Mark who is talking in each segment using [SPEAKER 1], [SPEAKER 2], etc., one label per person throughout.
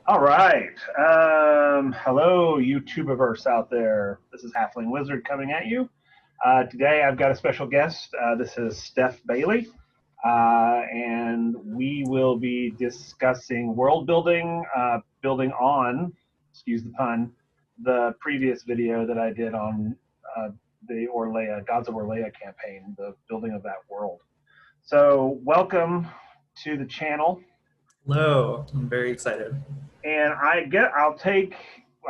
[SPEAKER 1] All right. Hello, YouTubeverse out there. This is Halfling Wizard coming at you. Today I've got a special guest. This is Stef Bailey. And we will be discussing world building, building on, excuse the pun, the previous video that I did on the Orlea, Gods of Orlea campaign, the building of that world. So, welcome to the channel.
[SPEAKER 2] Hello, I'm very excited.
[SPEAKER 1] And I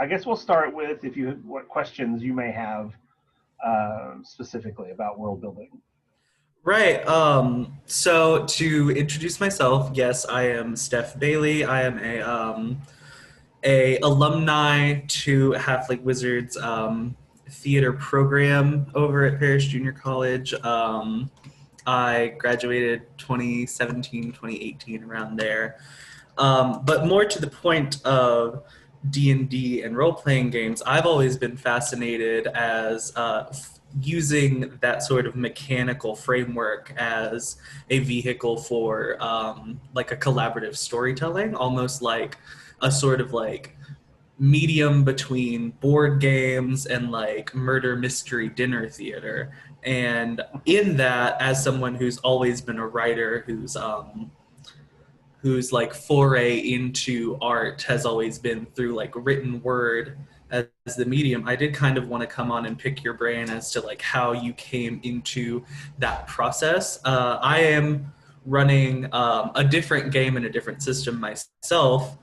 [SPEAKER 1] guess we'll start with what questions you may have specifically about world building.
[SPEAKER 2] Right. So to introduce myself, yes, I am Steph Bailey. I am a alumni to Halfling Wizards theater program over at Parrish Junior College. I graduated 2017, 2018, around there. But more to the point of D&D and role-playing games, I've always been fascinated as using that sort of mechanical framework as a vehicle for like a collaborative storytelling, almost like a sort of like medium between board games and like murder mystery dinner theater. And in that, as someone who's always been a writer whose like foray into art has always been through like written word as the medium, I did kind of want to come on and pick your brain as to like how you came into that process. I am running a different game and a different system myself,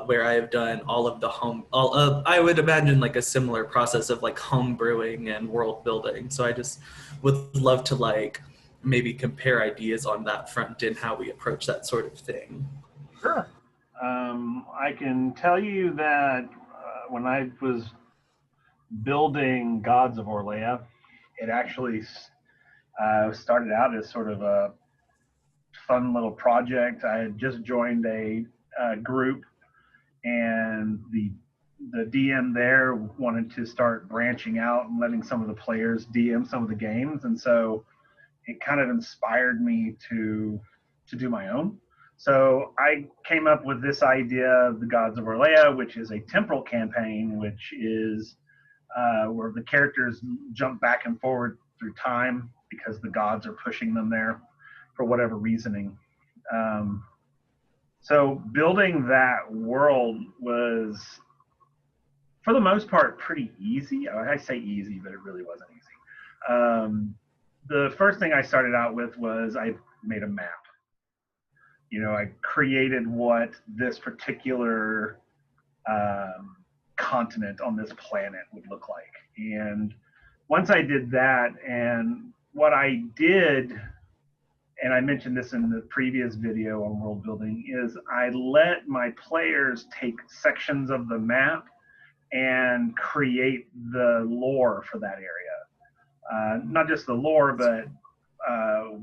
[SPEAKER 2] where I have done all of the I would imagine like a similar process of like home brewing and world building. So I just would love to like maybe compare ideas on that front and how we approach that sort of thing.
[SPEAKER 1] Sure. I can tell you that when I was building Gods of Orlea, it actually started out as sort of a fun little project. I had just joined a group, and the DM there wanted to start branching out and letting some of the players DM some of the games, and so it kind of inspired me to do my own. So I came up with this idea of the Gods of Orlea, which is a temporal campaign, which is where the characters jump back and forward through time because the gods are pushing them there for whatever reasoning. Um, so building that world was, for the most part, pretty easy. I say easy, but it really wasn't easy. The first thing I started out with was I made a map. I created what this particular continent on this planet would look like. And once I did that, and what I did, and I mentioned this in the previous video on world building, is I let my players take sections of the map and create the lore for that area. Not just the lore, but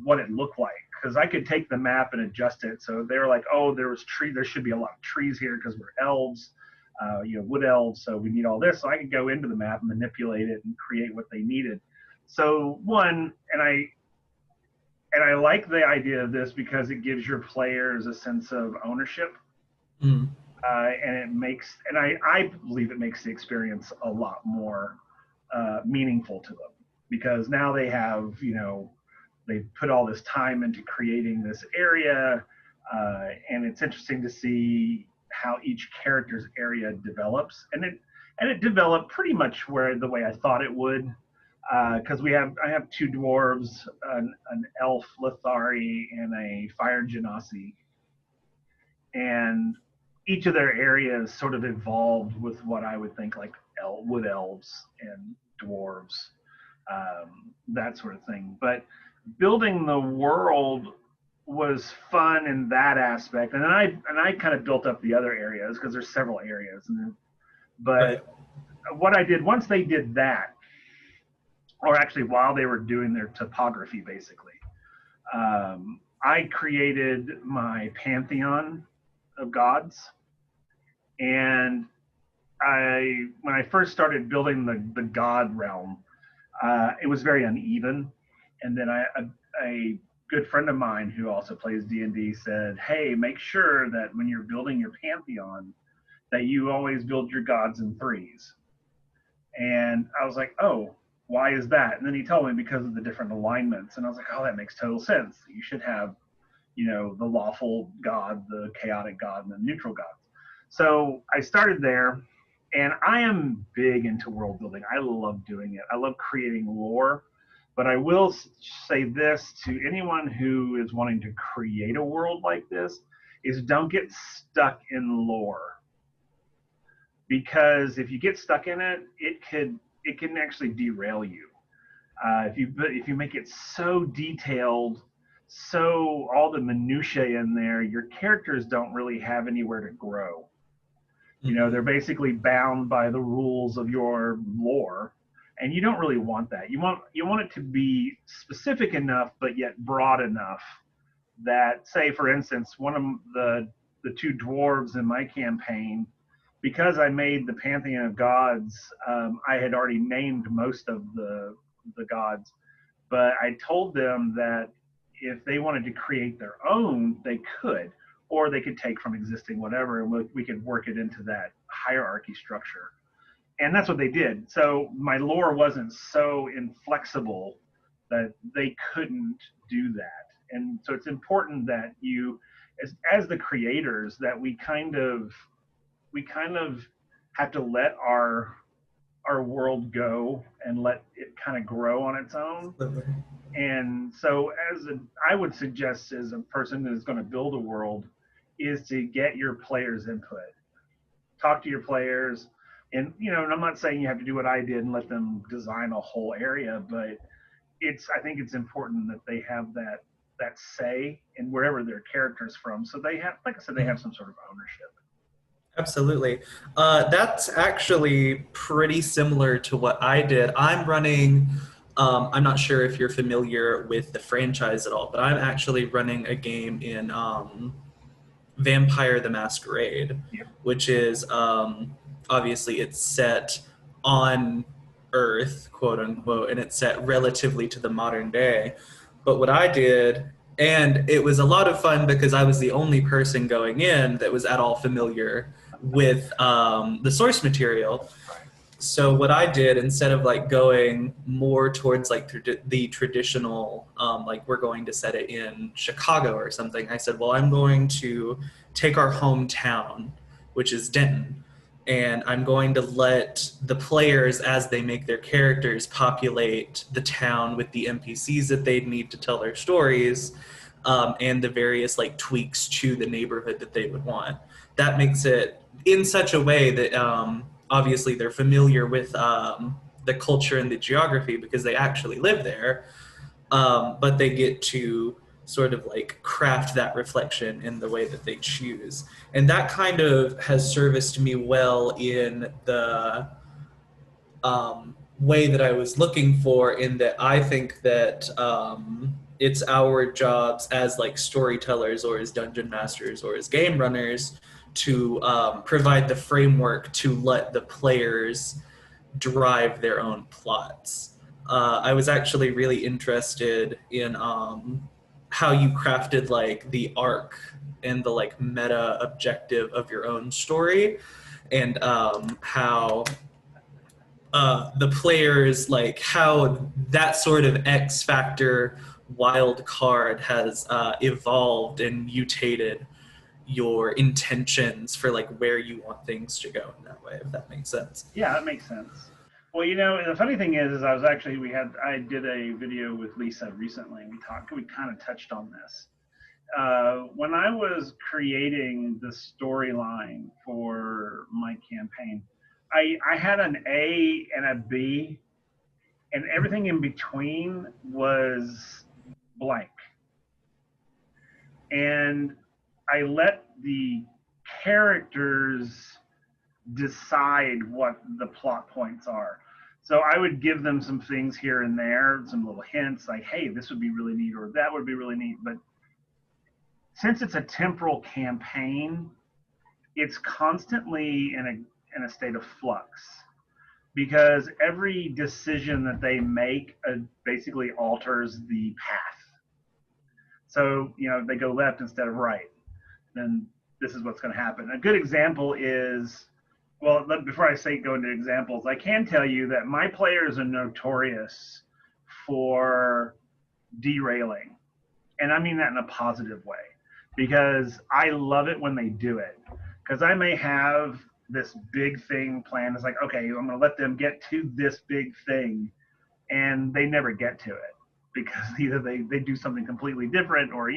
[SPEAKER 1] what it looked like. Because I could take the map and adjust it. So they were like, "Oh, there should be a lot of trees here because we're elves, wood elves. So we need all this." So I could go into the map, manipulate it, and create what they needed. So I like the idea of this because it gives your players a sense of ownership,
[SPEAKER 2] Mm.
[SPEAKER 1] and I believe it makes the experience a lot more meaningful to them because now they put all this time into creating this area, and it's interesting to see how each character's area develops, and it developed pretty much where the way I thought it would, because I have two dwarves, an elf Lithari, and a fire genasi, and each of their areas sort of evolved with what I would think like wood elves and dwarves, that sort of thing. But building the world was fun in that aspect, and then I kind of built up the other areas because there's several areas.
[SPEAKER 2] Right.
[SPEAKER 1] But what I did once they did that, or actually while they were doing their topography, basically, I created my pantheon of gods, and when I first started building the god realm, it was very uneven, and then a good friend of mine who also plays D&D said, "Hey, make sure that when you're building your pantheon, that you always build your gods in threes. And I was like, oh, why is that? And then he told me because of the different alignments. And I was like, oh, that makes total sense. You should have, the lawful god, the chaotic god, and the neutral gods. So I started there, and I am big into world building. I love doing it. I love creating lore. But I will say this to anyone who is wanting to create a world like this is don't get stuck in lore, because if you get stuck in it, it can actually derail you. If you make it so detailed, so all the minutiae in there, your characters don't really have anywhere to grow. They're
[SPEAKER 2] Mhm.
[SPEAKER 1] basically bound by the rules of your lore, and you don't really want that. You want it to be specific enough, but yet broad enough that, say, for instance, one of the two dwarves in my campaign, because I made the pantheon of gods, I had already named most of the gods, but I told them that if they wanted to create their own, they could, or they could take from existing whatever, and we could work it into that hierarchy structure. And that's what they did. So my lore wasn't so inflexible that they couldn't do that. And so it's important that you, as the creators, that we kind of have to let our world go and let it kind of grow on its own.
[SPEAKER 2] Absolutely.
[SPEAKER 1] And so, I would suggest as a person that is going to build a world, is to get your players' input, talk to your players, and and I'm not saying you have to do what I did and let them design a whole area, but I think it's important that they have that say in wherever their character's from, so they have, like I said, they have some sort of ownership.
[SPEAKER 2] Absolutely. That's actually pretty similar to what I did. I'm not sure if you're familiar with the franchise at all, but I'm actually running a game in Vampire the Masquerade,
[SPEAKER 1] Yep.
[SPEAKER 2] which is obviously it's set on Earth, quote unquote, and it's set relatively to the modern day. But what I did, and it was a lot of fun because I was the only person going in that was at all familiar with the source material.
[SPEAKER 1] Right.
[SPEAKER 2] So what I did, instead of like going more towards like the traditional, like we're going to set it in Chicago or something, I said, well, I'm going to take our hometown, which is Denton, and I'm going to let the players, as they make their characters, populate the town with the NPCs that they'd need to tell their stories, and the various like tweaks to the neighborhood that they would want. That makes it in such a way that obviously they're familiar with the culture and the geography because they actually live there, but they get to sort of like craft that reflection in the way that they choose. And that kind of has serviced me well in the way that I was looking for, in that I think that it's our jobs as like storytellers or as dungeon masters or as game runners to provide the framework to let the players drive their own plots. I was actually really interested in how you crafted like the arc and the like meta objective of your own story, and how the players, like how that sort of X factor wild card has evolved and mutated your intentions for like where you want things to go in that way, if that makes sense.
[SPEAKER 1] Yeah, that makes sense. Well, the funny thing is I was actually I did a video with Lisa recently, and we kind of touched on this. When I was creating the storyline for my campaign, I had an A and a B, and everything in between was blank. And I let the characters decide what the plot points are. So I would give them some things here and there, some little hints like, hey, this would be really neat, or that would be really neat. But since it's a temporal campaign, it's constantly in a state of flux, because every decision that they make basically alters the path. So they go left instead of right, then this is what's going to happen. A good example is, well, before I say go into examples, I can tell you that my players are notorious for derailing. And I mean that in a positive way, because I love it when they do it. Because I may have this big thing planned. It's like, okay, I'm going to let them get to this big thing, and they never get to it because either they do something completely different, or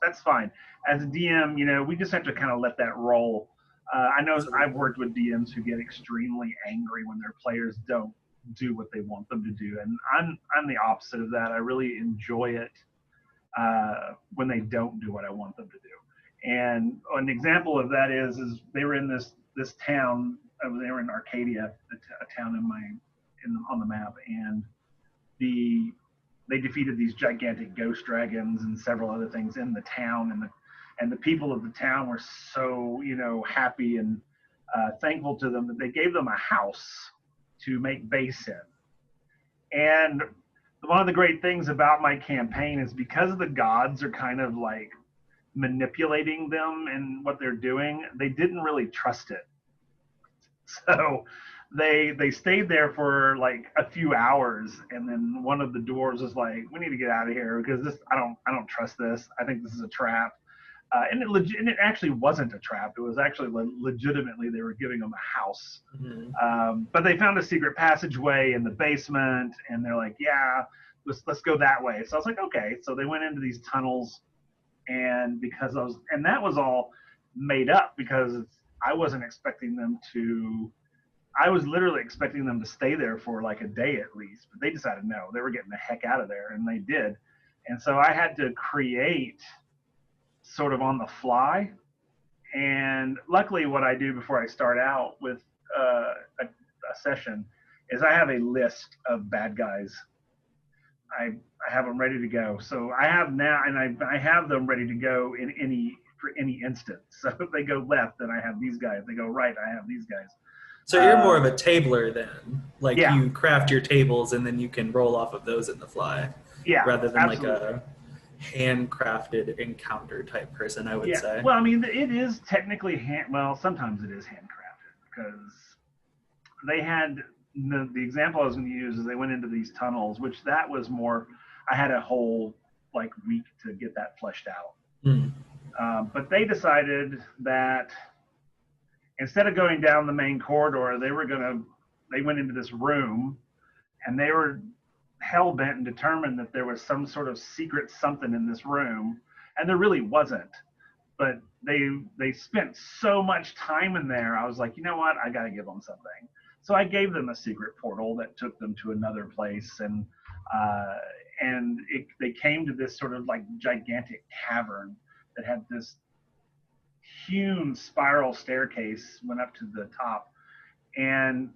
[SPEAKER 1] that's fine. As a DM, we just have to kind of let that roll. I know I've worked with DMs who get extremely angry when their players don't do what they want them to do, and I'm the opposite of that. I really enjoy it when they don't do what I want them to do. And an example of that is they were in this town. They were in Arcadia, a town on the map, and they defeated these gigantic ghost dragons and several other things in the town, and the people of the town were so happy and thankful to them that they gave them a house to make base in. And one of the great things about my campaign is because the gods are kind of like manipulating them and what they're doing, they didn't really trust it. So they stayed there for like a few hours, and then one of the dwarves was like, "We need to get out of here because I don't trust this. I think this is a trap." And it actually wasn't a trap. It was actually legitimately they were giving them a house. Mm-hmm. But they found a secret passageway in the basement, and they're like, "Yeah, let's go that way." So I was like, "Okay." So they went into these tunnels, and that was all made up because I wasn't expecting them to. I was literally expecting them to stay there for like a day at least, but they decided no, they were getting the heck out of there, and they did. And so I had to create sort of on the fly. And luckily, what I do before I start out with a session is I have a list of bad guys. I have them ready to go. So I have now, and I have them ready to go for any instance. So if they go left, then I have these guys. If they go right, I have these guys.
[SPEAKER 2] So you're more of a tabler then, like
[SPEAKER 1] yeah.
[SPEAKER 2] You craft your tables and then you can roll off of those in the fly,
[SPEAKER 1] rather
[SPEAKER 2] than absolutely. Like a handcrafted encounter type person, I would say.
[SPEAKER 1] Well, I mean, it is technically sometimes it is handcrafted because they had the example I was going to use is they went into these tunnels, which that was more. I had a whole like week to get that fleshed out, but they decided that instead of going down the main corridor, they went into this room, and they were hell bent and determined that there was some sort of secret something in this room, and there really wasn't. But they spent so much time in there. I was like, you know what? I got to give them something. So I gave them a secret portal that took them to another place, and they came to this sort of like gigantic cavern that had this huge spiral staircase went up to the top, and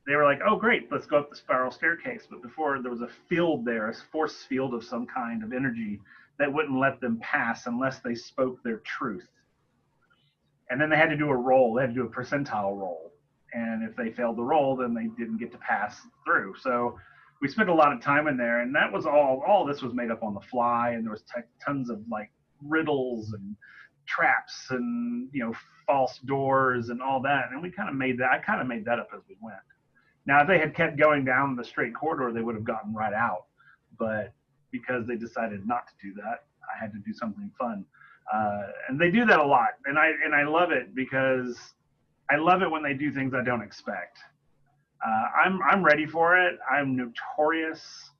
[SPEAKER 1] they were like, "Oh, great, let's go up the spiral staircase." But before there was a field there, a force field of some kind of energy that wouldn't let them pass unless they spoke their truth. And then they had to do a roll. They had to do a percentile roll, and if they failed the roll, then they didn't get to pass through. So we spent a lot of time in there, and that was all this was made up on the fly, and there was tons of like riddles and traps and false doors and all that, and I kind of made that up as we went. Now if they had kept going down the straight corridor, they would have gotten right out, but because they decided not to do that, I had to do something fun, and they do that a lot, and I love it because I love it when they do things I don't expect. I'm ready for it. I'm notorious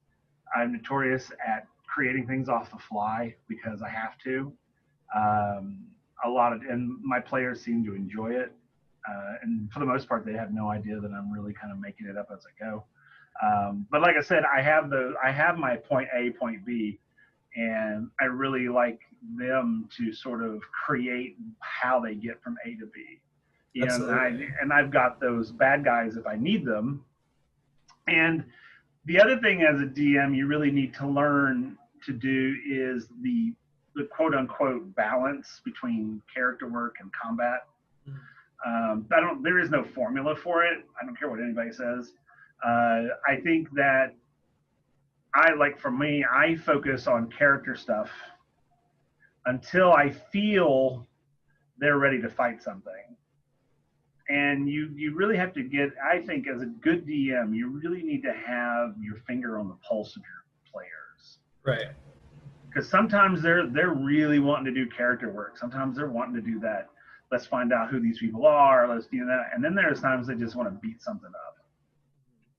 [SPEAKER 1] at creating things off the fly because I have to. And my players seem to enjoy it, and for the most part, they have no idea that I'm really kind of making it up as I go. But like I said, I have my point A, point B, and I really like them to sort of create how they get from A to B. And I've got those bad guys if I need them. And the other thing as a DM you really need to learn to do is the quote unquote balance between character work and combat. There is no formula for it. I don't care what anybody says. I think that for me, I focus on character stuff until I feel they're ready to fight something. And you really have to get, I think, as a good DM, you really need to have your finger on the pulse of your players.
[SPEAKER 2] Right.
[SPEAKER 1] Because sometimes they're really wanting to do character work. Sometimes they're wanting to do that. Let's find out who these people are. Let's do that. And then there's times they just want to beat something up.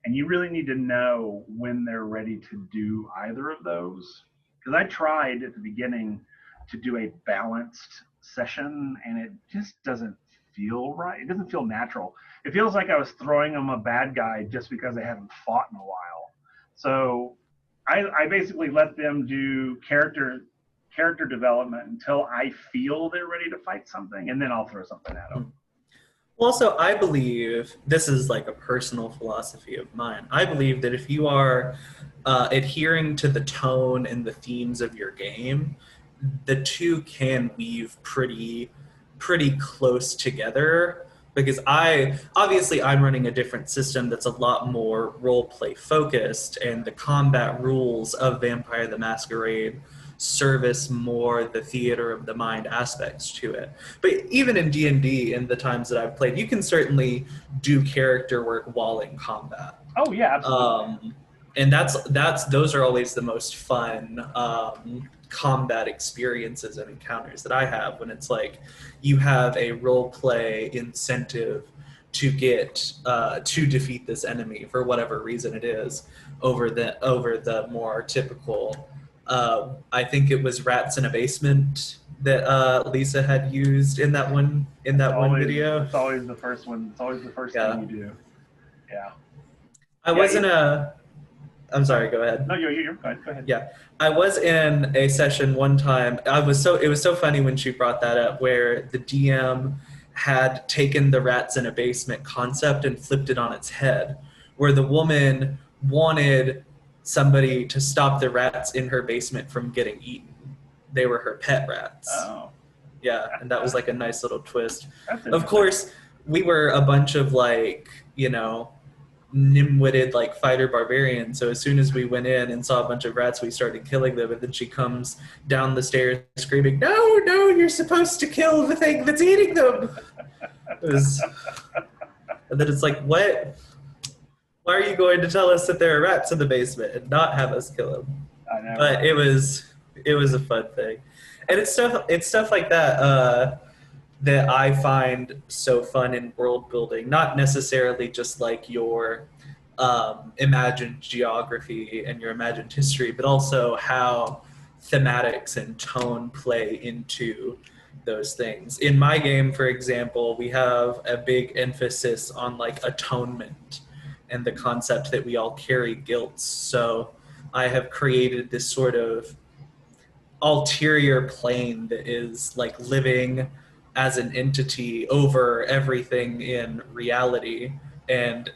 [SPEAKER 1] And you really need to know when they're ready to do either of those. Because I tried at the beginning to do a balanced session, and it just doesn't feel right. It doesn't feel natural. It feels like I was throwing them a bad guy just because they haven't fought in a while. So I basically let them do character development until I feel they're ready to fight something, and then I'll throw something at them.
[SPEAKER 2] Well, also, I believe this is like a personal philosophy of mine. I believe that if you are adhering to the tone and the themes of your game, the two can weave pretty close together. Because I'm running a different system that's a lot more role play focused, and the combat rules of Vampire the Masquerade service more the theater of the mind aspects to it. But even in D&D, in the times that I've played, you can certainly do character work while in combat.
[SPEAKER 1] Oh yeah, absolutely.
[SPEAKER 2] And that's those are always the most fun combat experiences and encounters that I have, when it's like you have a role play incentive to get to defeat this enemy for whatever reason it is, over the more typical. I think it was Rats in a Basement that Lisa had used in that one video.
[SPEAKER 1] It's always the first one. It's always the first thing you do. Yeah.
[SPEAKER 2] I wasn't a. I'm sorry. Go ahead.
[SPEAKER 1] No, you're fine. Go ahead.
[SPEAKER 2] Yeah, I was in a session one time. It was so funny when she brought that up, where the DM had taken the Rats in a Basement concept and flipped it on its head, where the woman wanted somebody to stop the rats in her basement from getting eaten. They were her pet rats.
[SPEAKER 1] Oh.
[SPEAKER 2] Yeah, and that was like a nice little twist.
[SPEAKER 1] Of
[SPEAKER 2] course, we were a bunch of nim-witted fighter barbarians, so as soon as we went in and saw a bunch of rats, we started killing them, and then she comes down the stairs screaming, no, you're supposed to kill the thing that's eating them. And then it's like, what? Why are you going to tell us that there are rats in the basement and not have us kill them?
[SPEAKER 1] I know.
[SPEAKER 2] But it was a fun thing, and it's stuff like that that I find so fun in world building. Not necessarily just like your imagined geography and your imagined history, but also how thematics and tone play into those things. In my game, for example, we have a big emphasis on atonement and the concept that we all carry guilt. So I have created this sort of ulterior plane that is living as an entity over everything in reality. And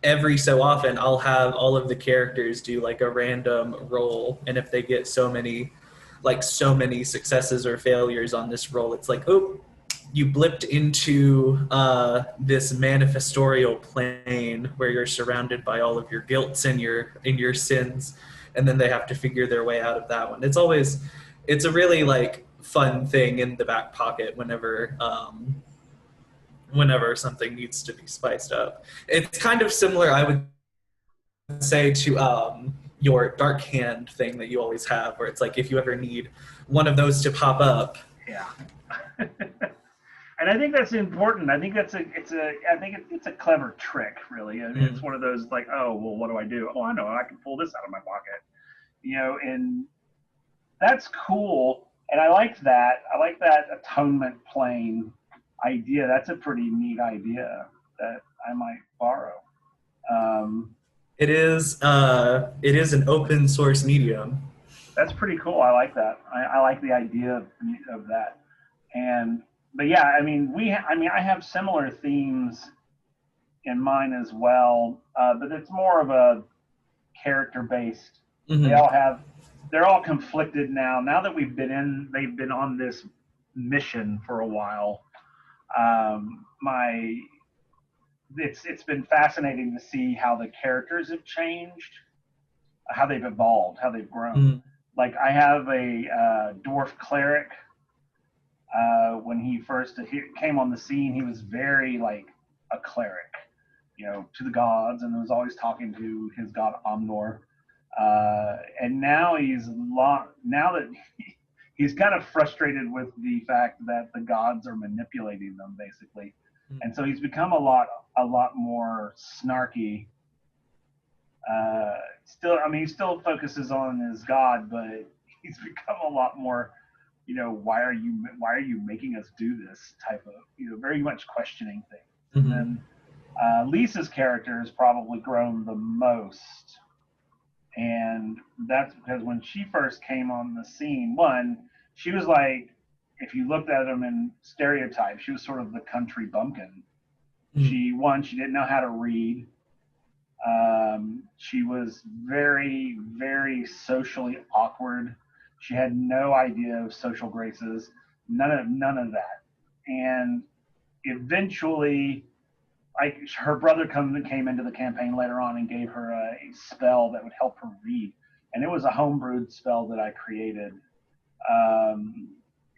[SPEAKER 2] every so often I'll have all of the characters do a random roll, and if they get so many successes or failures on this roll, it's oh, you blipped into this manifestorial plane where you're surrounded by all of your guilts and your sins, and then they have to figure their way out of that one. It's a really fun thing in the back pocket whenever something needs to be spiced up. It's kind of similar, I would say, to your dark hand thing that you always have, where it's if you ever need one of those to pop up.
[SPEAKER 1] Yeah. And I think that's important. I think it's a clever trick, really. I mean, It's one of those oh, well, what do I do? Oh, I know, I can pull this out of my pocket, and that's cool. And I like that. I like that atonement plane idea. That's a pretty neat idea that I might borrow.
[SPEAKER 2] It is an open source medium.
[SPEAKER 1] That's pretty cool. I like that. I like the idea of that. But yeah, I mean, I have similar themes in mine as well, but it's more of a character based. Mm-hmm. They're all conflicted now. Now that they've been on this mission for a while. It's been fascinating to see how the characters have changed, how they've evolved, how they've grown. Mm. I have a dwarf cleric When he first came on the scene, he was very like a cleric, to the gods, and was always talking to his god Omnor. And now now that he's kind of frustrated with the fact that the gods are manipulating them, basically, and so he's become a lot more snarky. Still, I mean, he still focuses on his god, but he's become a lot more, why are you making us do this type of, very much questioning things. And
[SPEAKER 2] Mm-hmm.
[SPEAKER 1] then Lisa's character has probably grown the most, and that's because when she first came on the scene, one, she was like, if you looked at them in stereotype, she was sort of the country bumpkin. She didn't know how to read. She was very, very socially awkward. She had no idea of social graces, none of that. And eventually, like, her brother came into the campaign later on and gave her a spell that would help her read, and it was a homebrewed spell that I created, and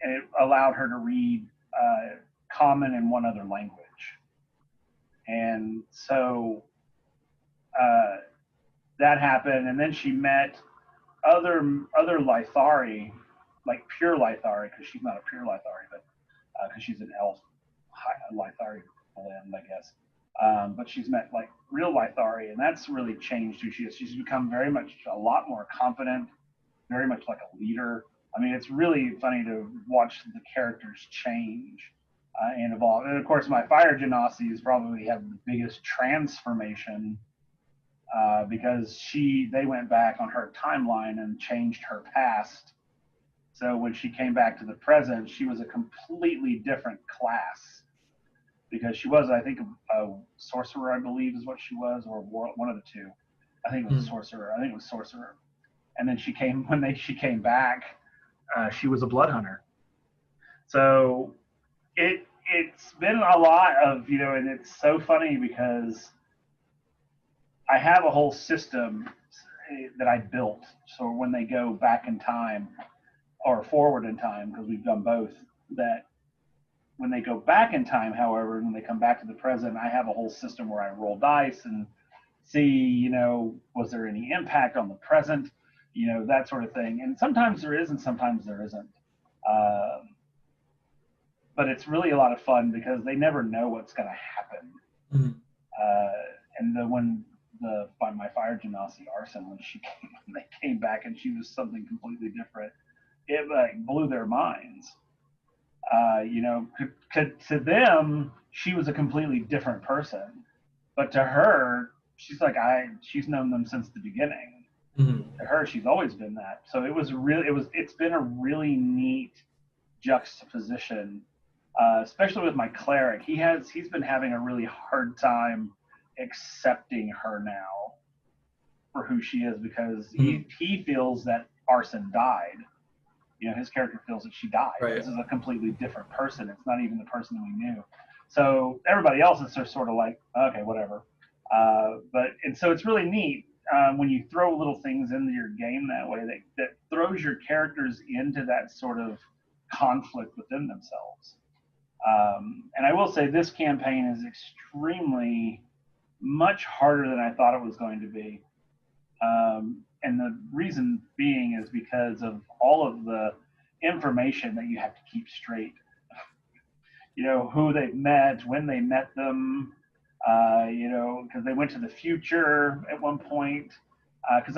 [SPEAKER 1] it allowed her to read common and one other language. And so uh, that happened, and then she met other Lithari, like pure Lithari, because she's not a pure Lithari, but because she's an elf Lithari blend, I guess. But she's met like real Lithari, and that's really changed who she is. She's become very much a lot more confident, very much like a leader. I mean, it's really funny to watch the characters change and evolve. And of course, my Fire Genasi probably have the biggest transformation because they went back on her timeline and changed her past. So when she came back to the present, she was a completely different class because she was, I think, a sorcerer, I believe, is what she was, or one of the two. I think it was sorcerer. I think it was sorcerer. And then she came back, she was a blood hunter. So it's been a lot of, and it's so funny because I have a whole system that I built. So when they go back in time or forward in time, because we've done both, that when they go back in time, however, when they come back to the present, I have a whole system where I roll dice and see, was there any impact on the present, that sort of thing. And sometimes there is and sometimes there isn't. But it's really a lot of fun because they never know what's going to happen.
[SPEAKER 2] Mm-hmm.
[SPEAKER 1] When by my Fire Genasi Arson, when they came back and she was something completely different, it like blew their minds. To them, she was a completely different person, but to her, she's known them since the beginning.
[SPEAKER 2] Mm-hmm.
[SPEAKER 1] To her, she's always been that. So it's been a really neat juxtaposition, especially with my cleric. He's been having a really hard time accepting her now for who she is because he feels that Arson died. His character feels that she died.
[SPEAKER 2] Right.
[SPEAKER 1] This is a completely different person. It's not even the person that we knew. So everybody else is just sort of like, okay, whatever. And so it's really neat when you throw little things into your game that way that throws your characters into that sort of conflict within themselves. And I will say this campaign is extremely much harder than I thought it was going to be. And the reason being is because of all of the information that you have to keep straight. Who they've met, when they met them, because they went to the future at one point. Because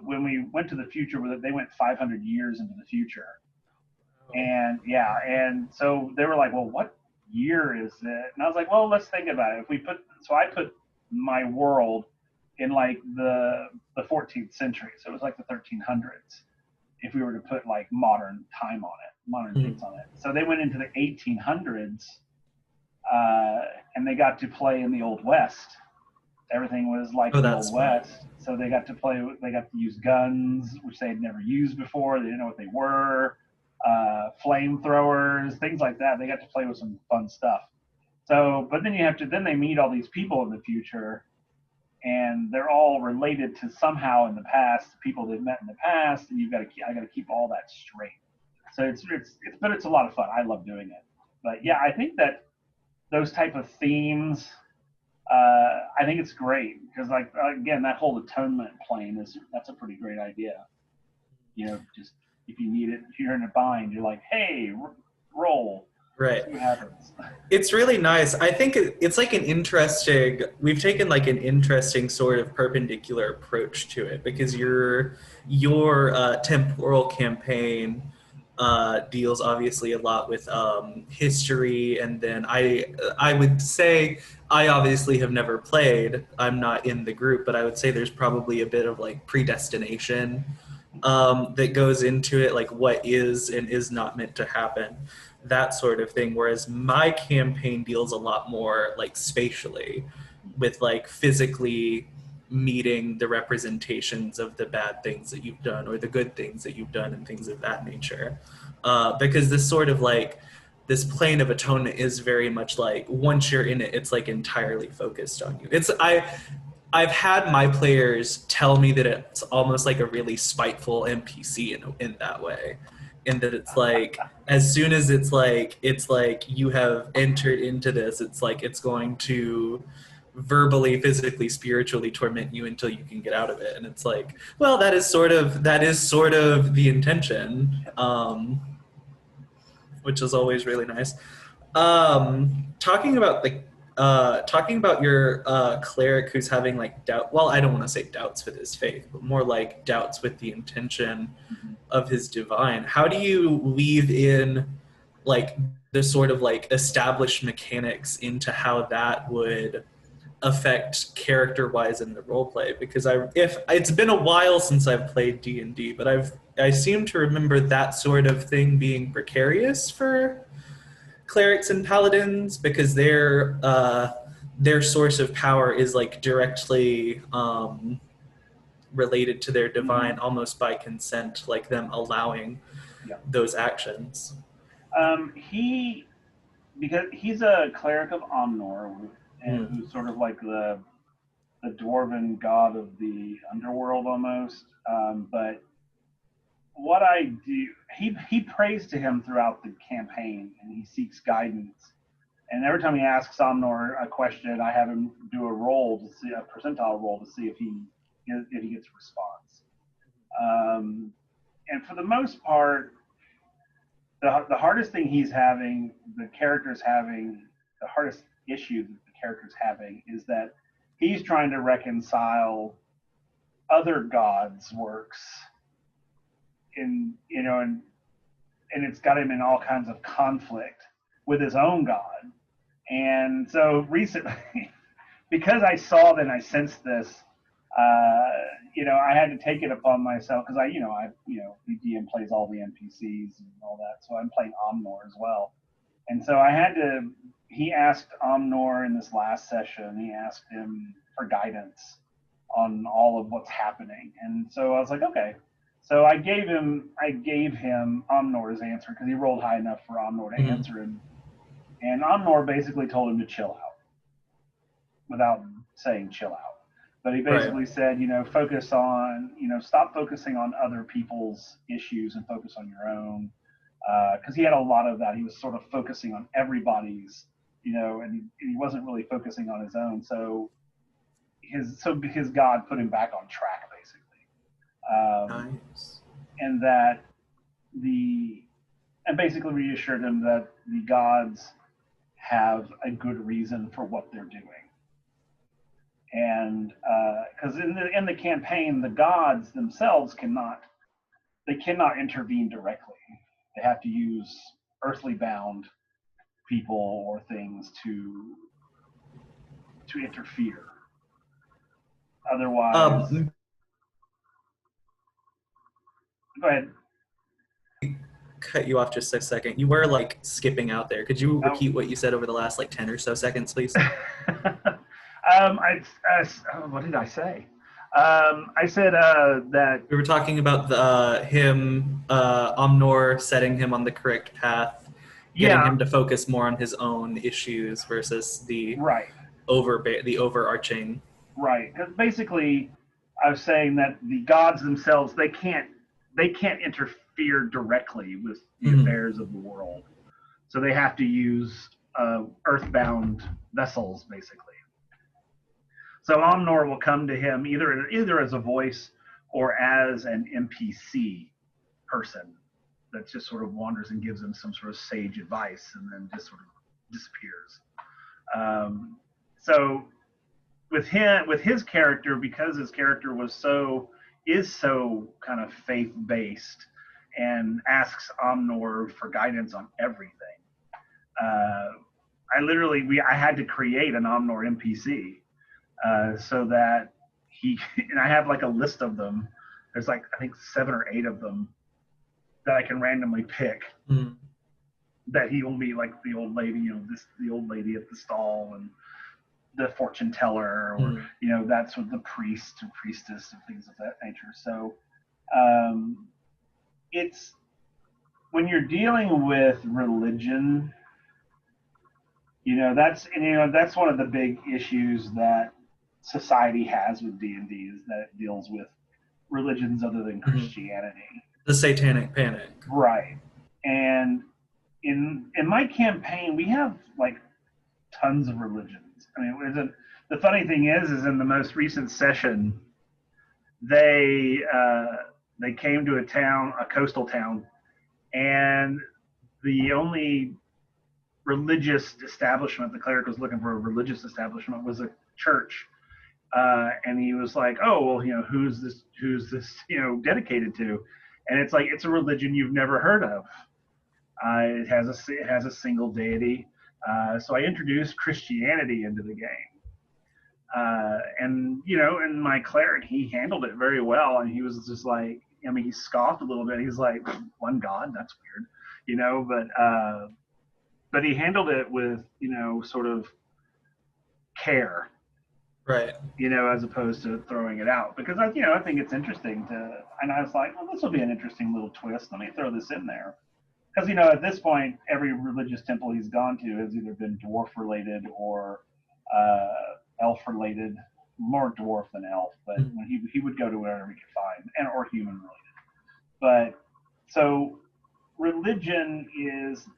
[SPEAKER 1] when we went to the future, they went 500 years into the future. And and so they were like, well, what year is it? And I was like, well, let's think about it. I put my world in like the 14th century. So it was like the 1300s if we were to put like modern time on it, modern things on it. So they went into the 1800s and they got to play in the Old West. Everything was like the Old West. So they got to use guns, which they had never used before. They didn't know what they were. Flamethrowers, things like that. They got to play with some fun stuff. So, but then then they meet all these people in the future, and they're all related to somehow in the past, people they've met in the past, and I got to keep all that straight. So but it's a lot of fun. I love doing it. But yeah, I think that those type of themes, I think it's great because like again, that whole atonement plane that's a pretty great idea. Just if you need it, if you're in a bind, you're like, hey, roll,
[SPEAKER 2] Right.
[SPEAKER 1] see what happens.
[SPEAKER 2] It's really nice. I think it's like we've taken like an interesting sort of perpendicular approach to it because your temporal campaign deals obviously a lot with history, and then I would say I obviously have never played. I'm not in the group, but I would say there's probably a bit of like predestination that goes into it, like what is and is not meant to happen, that sort of thing. Whereas my campaign deals a lot more like spatially, with like physically meeting the representations of the bad things that you've done or the good things that you've done and things of that nature. Because this sort of like this plane of atonement is very much like once you're in it, it's like entirely focused on you. I've had my players tell me that it's almost like a really spiteful NPC in that way. And that it's like as soon as it's like you have entered into this, it's like it's going to verbally, physically, spiritually torment you until you can get out of it. And it's like, well, that is sort of the intention, which is always really nice. Talking about your cleric who's having like doubt. Well, I don't want to say doubts with his faith, but more like doubts with the intention of his divine. How do you weave in like the sort of like established mechanics into how that would affect character-wise in the roleplay? Because if it's been a while since I've played D&D, but I seem to remember that sort of thing being precarious for clerics and paladins because their source of power is like directly related to their divine, almost by consent, like them allowing
[SPEAKER 1] Yeah.
[SPEAKER 2] those actions.
[SPEAKER 1] He because he's a cleric of Omnor, and
[SPEAKER 2] Mm.
[SPEAKER 1] who's sort of like the dwarven god of the underworld almost. But what I do, he prays to him throughout the campaign, and he seeks guidance. And every time he asks Omnor a question, I have him do a roll to see a percentile roll to see if he gets a response. And for the most part, the hardest thing the character's having, the hardest issue that the character's having is that he's trying to reconcile other gods' works and it's got him in all kinds of conflict with his own god. And so recently, because I saw that and I sensed this, I had to take it upon myself because the DM plays all the NPCs and all that, so I'm playing Omnor as well. And so he asked Omnor in this last session, he asked him for guidance on all of what's happening. And so I was like, okay. So I gave him Omnor's answer because he rolled high enough for Omnor to answer him. And Omnor basically told him to chill out without saying chill out. But he basically said, focus on, stop focusing on other people's issues and focus on your own. Because he had a lot of that. He was sort of focusing on everybody's, and he wasn't really focusing on his own. So his God put him back on track, basically.
[SPEAKER 2] Nice.
[SPEAKER 1] And and basically reassured him that the gods have a good reason for what they're doing. And because in the campaign, the gods themselves cannot intervene directly. They have to use earthly bound people or things to interfere. Otherwise, go ahead.
[SPEAKER 2] Cut you off just a second. You were like skipping out there. Could you repeat what you said over the last like 10 or so seconds, please?
[SPEAKER 1] What did I say? I said that
[SPEAKER 2] we were talking about Omnor setting him on the correct path, getting him to focus more on his own issues versus the overarching.
[SPEAKER 1] Right, because basically, I was saying that the gods themselves they can't interfere directly with the
[SPEAKER 2] Mhm.
[SPEAKER 1] affairs of the world. So they have to use earthbound vessels, basically. So Omnor will come to him either as a voice or as an NPC person that just sort of wanders and gives him some sort of sage advice and then just sort of disappears. So with his character, because his character is so kind of faith based and asks Omnor for guidance on everything. Uh, I had to create an Omnor NPC so that and I have like a list of them. There's like I think 7 or 8 of them that I can randomly pick.
[SPEAKER 2] Mhm.
[SPEAKER 1] That he will be like the old lady, the old lady at the stall, and the fortune teller, or
[SPEAKER 2] Mhm.
[SPEAKER 1] that's with the priest and priestess and things of that nature. So um, it's when you're dealing with religion, that's one of the big issues that society has with D&D is that it deals with religions other than
[SPEAKER 2] Mhm.
[SPEAKER 1] Christianity.
[SPEAKER 2] The Satanic Panic.
[SPEAKER 1] Right. And in my campaign, we have like tons of religions. I mean, the funny thing is in the most recent session, they they came to a coastal town, and the only religious establishment the cleric was looking for a religious establishment was a church. And he was like, "Oh, well, who's this? Who's this? Dedicated to?" And it's like it's a religion you've never heard of. It has a single deity. So I introduced Christianity into the game, and my cleric, he handled it very well, and he was just like, I mean, he scoffed a little bit. He's like, "One God? That's weird," but he handled it with sort of care,
[SPEAKER 2] Right.
[SPEAKER 1] as opposed to throwing it out because I think it's interesting and I was like, well, this will be an interesting little twist. Let me throw this in there. Because at this point, every religious temple he's gone to has either been dwarf related or elf related, more dwarf than elf. But
[SPEAKER 2] Mhm.
[SPEAKER 1] when he would go to wherever he could find, and or human related. But so religion is.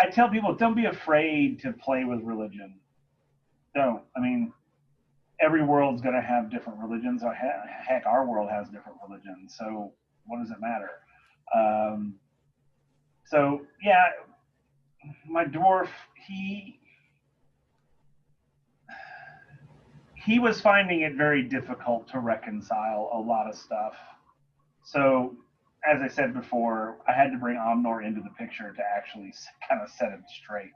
[SPEAKER 1] I tell people, don't be afraid to play with religion. Don't. I mean, every world's going to have different religions. Or heck, our world has different religions. So what does it matter? Um, so yeah, my dwarf, he was finding it very difficult to reconcile a lot of stuff. So, as I said before, I had to bring Omnor into the picture to actually kind of set him straight.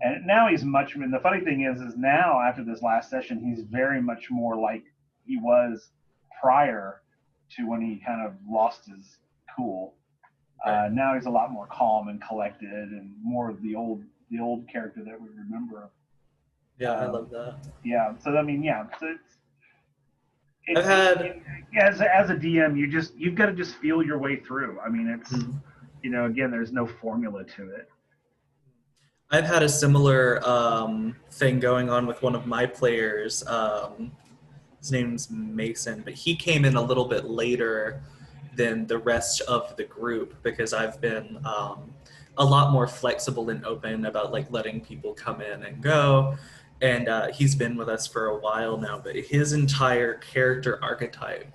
[SPEAKER 1] And now he's much. I mean, the funny thing is now after this last session, he's very much more like he was prior to when he kind of lost his cool.
[SPEAKER 2] Right.
[SPEAKER 1] Now he's a lot more calm and collected, and more of the old character that we remember.
[SPEAKER 2] Yeah, I love that.
[SPEAKER 1] Yeah. So I mean, yeah. So
[SPEAKER 2] I've
[SPEAKER 1] it's
[SPEAKER 2] had
[SPEAKER 1] as a DM, you've got to just feel your way through. I mean, it's
[SPEAKER 2] mm,
[SPEAKER 1] again, there's no formula to it.
[SPEAKER 2] I've had a similar thing going on with one of my players. His name's Mason, but he came in a little bit later than the rest of the group because I've been a lot more flexible and open about like letting people come in and go. And he's been with us for a while now, but his entire character archetype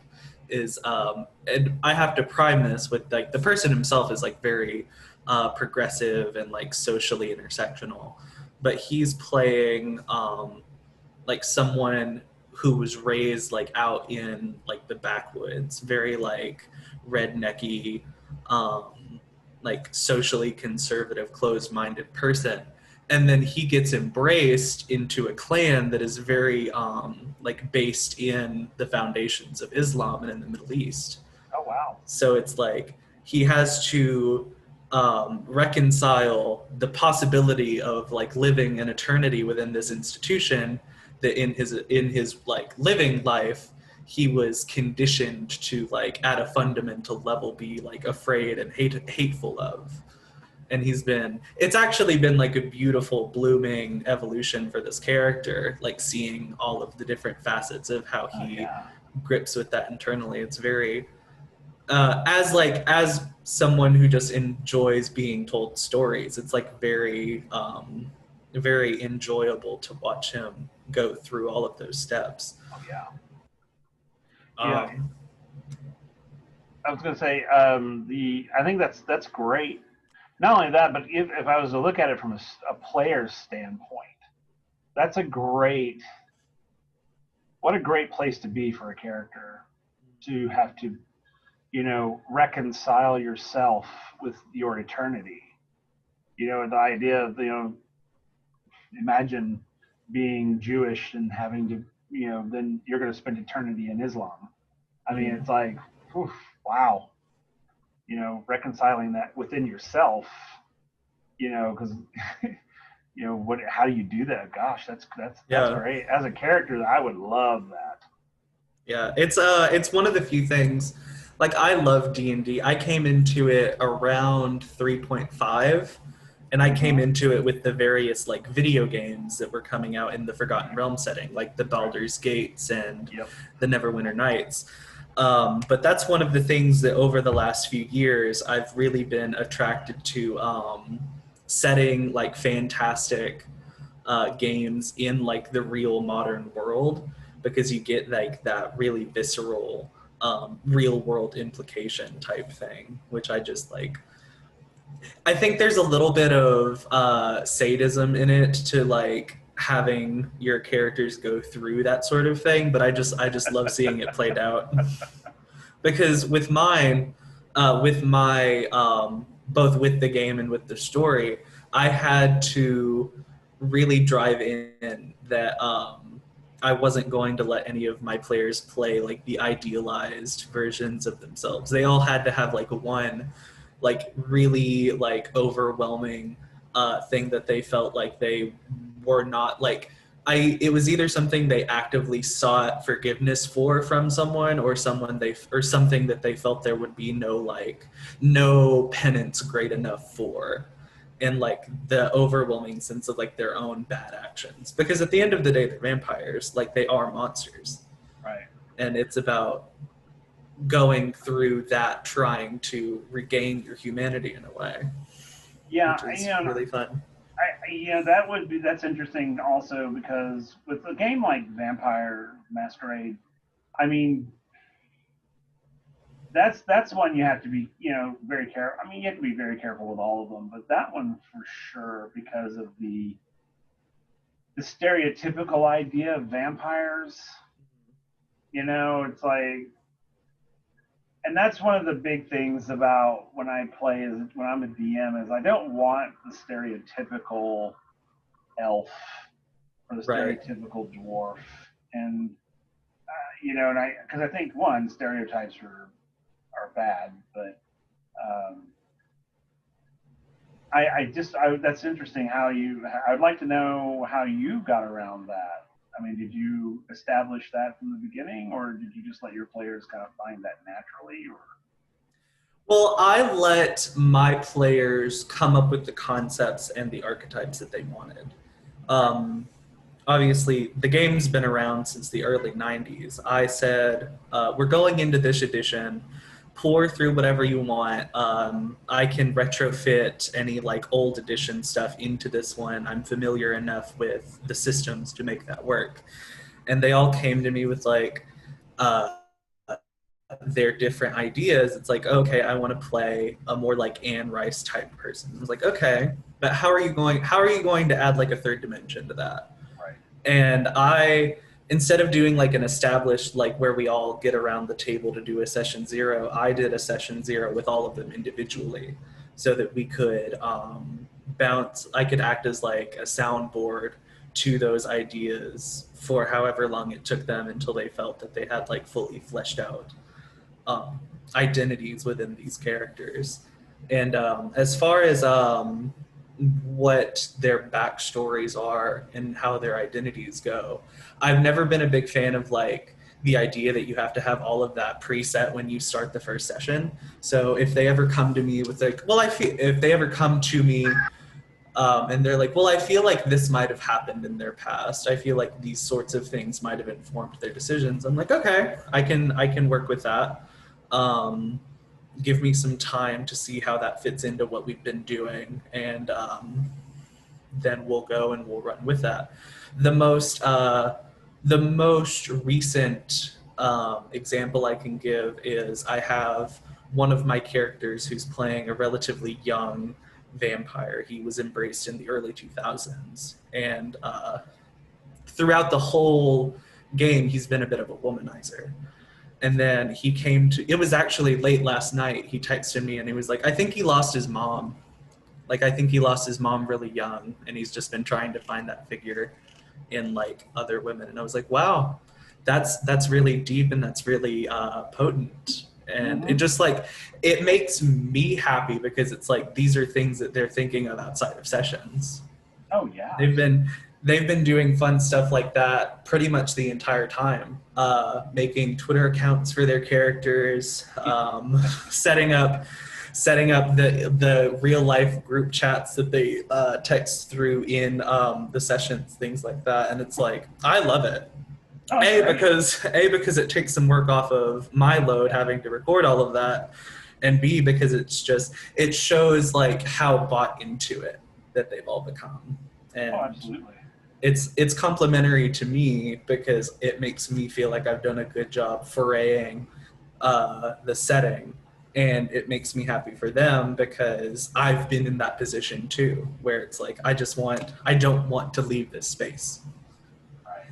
[SPEAKER 2] is, and I have to prime this with like the person himself is like very progressive and like socially intersectional, but he's playing like someone who was raised like out in like the backwoods, very like rednecky, like socially conservative, closed-minded person. And then he gets embraced into a clan that is very like based in the foundations of Islam and in the Middle East.
[SPEAKER 1] Oh wow.
[SPEAKER 2] So it's like he has to reconcile the possibility of like living an eternity within this institution that in his like living life he was conditioned to like at a fundamental level be like afraid and hateful of. And it's actually been like a beautiful blooming evolution for this character, like seeing all of the different facets of how
[SPEAKER 1] Oh
[SPEAKER 2] he
[SPEAKER 1] yeah.
[SPEAKER 2] grips with that internally. It's very as someone who just enjoys being told stories, it's like very enjoyable to watch him go through all of those steps.
[SPEAKER 1] Oh yeah. Yeah.
[SPEAKER 2] Um,
[SPEAKER 1] I was going to say the. I think that's great. Not only that, but if I was to look at it from a player's standpoint, that's a great. What a great place to be for a character to have to, reconcile yourself with your eternity. The idea of imagine being Jewish and having to, then you're going to spend eternity in Islam. I mean, it's like, whew, wow, reconciling that within yourself, because what? How do you do that? Gosh, that's
[SPEAKER 2] yeah,
[SPEAKER 1] great. As a character, I would love that.
[SPEAKER 2] yeah, it's one of the few things. Like I love D&D. I came into it around 3.5, and I came
[SPEAKER 1] Mm-hmm.
[SPEAKER 2] into it with the various like video games that were coming out in the Forgotten Realm setting, like the
[SPEAKER 1] Right.
[SPEAKER 2] Baldur's Gates and
[SPEAKER 1] Yep.
[SPEAKER 2] the Neverwinter Nights. But that's one of the things that over the last few years I've really been attracted to, setting like fantastic games in like the real modern world, because you get like that really visceral real world implication type thing, which I just like. I think there's a little bit of sadism in it to like having your characters go through that sort of thing, but I just love seeing it played out. Because with mine, with my both with the game and with the story, I had to really drive in that I wasn't going to let any of my players play like the idealized versions of themselves. They all had to have like one like really like overwhelming thing that they felt like they were not like. It was either something they actively sought forgiveness for from someone, or something that they felt there would be no penance great enough for, and like the overwhelming sense of like their own bad actions, because at the end of the day they're vampires, like they are monsters,
[SPEAKER 1] Right.
[SPEAKER 2] and it's about going through that, trying to regain your humanity in a way,
[SPEAKER 1] Yeah.
[SPEAKER 2] which is really fun.
[SPEAKER 1] That's interesting also because with a game like Vampire Masquerade, I mean, that's one you have to be, very careful. I mean, you have to be very careful with all of them, but that one for sure because of the stereotypical idea of vampires. It's like, and that's one of the big things about when I play is when I'm a DM is I don't want the stereotypical elf or the
[SPEAKER 2] Right.
[SPEAKER 1] stereotypical dwarf, and and I because I think one stereotypes are bad, but um, that's interesting how you. I'd like to know how you got around that. I mean, did you establish that from the beginning, or did you just let your players kind of find that naturally? Or
[SPEAKER 2] Well, I let my players come up with the concepts and the archetypes that they wanted.
[SPEAKER 1] right,
[SPEAKER 2] Um, Obviously, the game's been around since the early 90s. I said, we're going into this edition, pour through whatever you want. I can retrofit any like old edition stuff into this one. I'm familiar enough with the systems to make that work. And they all came to me with like, uh, their different ideas. It's like, okay, I want to play a more like Anne Rice type person. I was like, okay, but how are you going to add like a third dimension to that?
[SPEAKER 1] right,
[SPEAKER 2] And I, instead of doing like an established like where we all get around the table to do a session zero, I did a session zero with all of them individually, so that we could bounce. I could act as like a soundboard to those ideas for however long it took them until they felt that they had like fully fleshed out um, identities within these characters. And as far as what their backstories are and how their identities go, I've never been a big fan of like the idea that you have to have all of that preset when you start the first session. So if they ever come to me with like, well, if they ever come to me and they're like, well, I feel like this might have happened in their past. I feel like these sorts of things might have informed their decisions. I'm like, okay, I can work with that. Um, give me some time to see how that fits into what we've been doing, and then we'll go and we'll run with that. The most recent example I can give is I have one of my characters who's playing a relatively young vampire. He was embraced in the early 2000s, and throughout the whole game, he's been a bit of a womanizer. And then he came to, it was actually late last night, he texted me and he was like, I think he lost his mom. Like, I think he lost his mom really young, and he's just been trying to find that figure in like other women. And I was like, wow, that's really deep, and that's really potent. And it just like, it makes me happy because it's like, these are things that they're thinking of outside of sessions.
[SPEAKER 1] Oh yeah.
[SPEAKER 2] They've been doing fun stuff like that pretty much the entire time, making Twitter accounts for their characters, setting up the real life group chats that they text through in the sessions, things like that. And it's like, I love it. Because it takes some work off of my load having to record all of that, and B, because it shows like how bought into it that they've all become. And
[SPEAKER 1] absolutely.
[SPEAKER 2] It's complimentary to me because it makes me feel like I've done a good job foraying the setting, and it makes me happy for them because I've been in that position too, where it's like, I don't want to leave this space.
[SPEAKER 1] Right.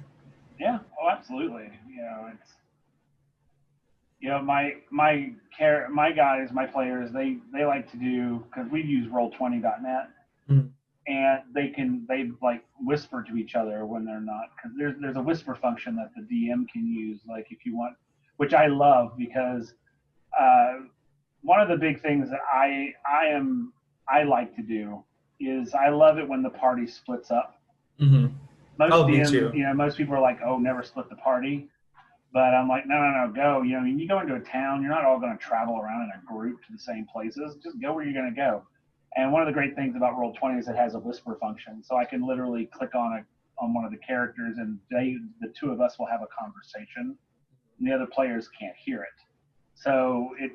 [SPEAKER 1] Yeah. Oh, absolutely. My guys, my players, they like to do, because we use Roll20.net, and they like whisper to each other when they're not, because there's a whisper function that the DM can use, like if you want, which I love, because one of the big things that I like to do is I love it when the party splits up.
[SPEAKER 2] Mm-hmm.
[SPEAKER 1] Me too. Most people are like, oh, never split the party. But I'm like, no, go. You go into a town, you're not all going to travel around in a group to the same places. Just go where you're going to go. And one of the great things about Roll20 is it has a whisper function. So I can literally click on one of the characters, and the two of us will have a conversation, and the other players can't hear it. So it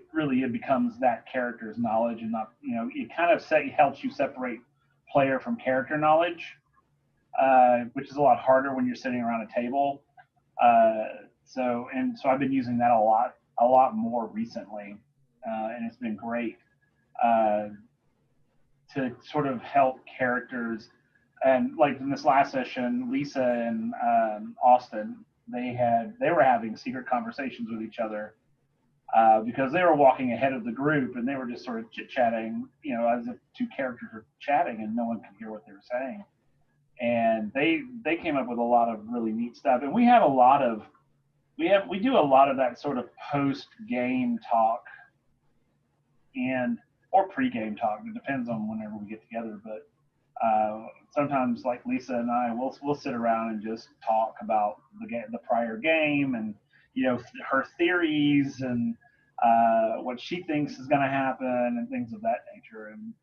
[SPEAKER 1] becomes that character's knowledge, and not, it kind of helps you separate player from character knowledge, which is a lot harder when you're sitting around a table. So I've been using that a lot more recently, and it's been great to sort of help characters. And like in this last session, Lisa and Austin, they were having secret conversations with each other because they were walking ahead of the group, and they were just sort of chit-chatting, as if two characters were chatting and no one could hear what they were saying. And they came up with a lot of really neat stuff. And we do a lot of that sort of post-game talk or pre-game talk. It depends on whenever we get together. But sometimes, like Lisa and I, we'll sit around and just talk about the prior game, and her theories, and what she thinks is going to happen, and things of that nature. And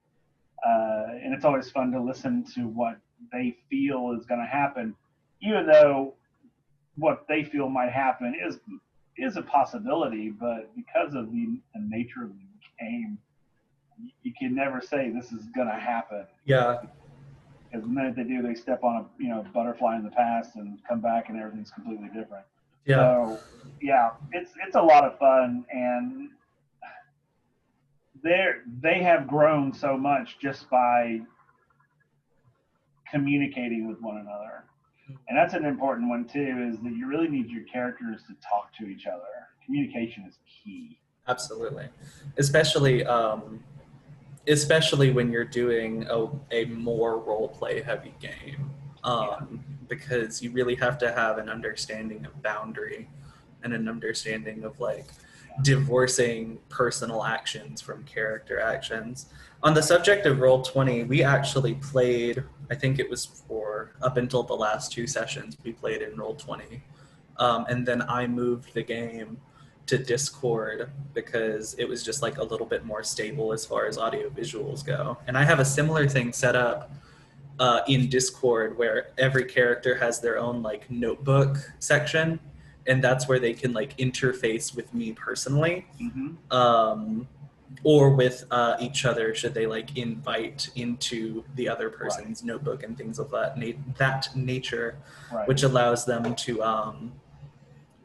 [SPEAKER 1] it's always fun to listen to what they feel is going to happen, even though what they feel might happen is a possibility. But because of the nature of the game, you can never say this is going to happen.
[SPEAKER 2] Yeah.
[SPEAKER 1] Because the minute they do, they step on a butterfly in the past and come back, and everything's completely different.
[SPEAKER 2] Yeah.
[SPEAKER 1] So yeah, it's a lot of fun, and they have grown so much just by communicating with one another. And that's an important one too, is that you really need your characters to talk to each other. Communication is key.
[SPEAKER 2] Absolutely. Especially when you're doing a more role play heavy game, because you really have to have an understanding of boundary and an understanding of like divorcing personal actions from character actions. On the subject of Roll20, we actually played, I think it was for up until the last 2 sessions, we played in Roll20. And then I moved the game to Discord because it was just like a little bit more stable as far as audio visuals go. And I have a similar thing set up in Discord where every character has their own like notebook section, and that's where they can like interface with me personally.
[SPEAKER 1] Mm-hmm.
[SPEAKER 2] or with each other should they like invite into the other
[SPEAKER 1] Right.
[SPEAKER 2] person's notebook and things of that nature,
[SPEAKER 1] Right.
[SPEAKER 2] which allows them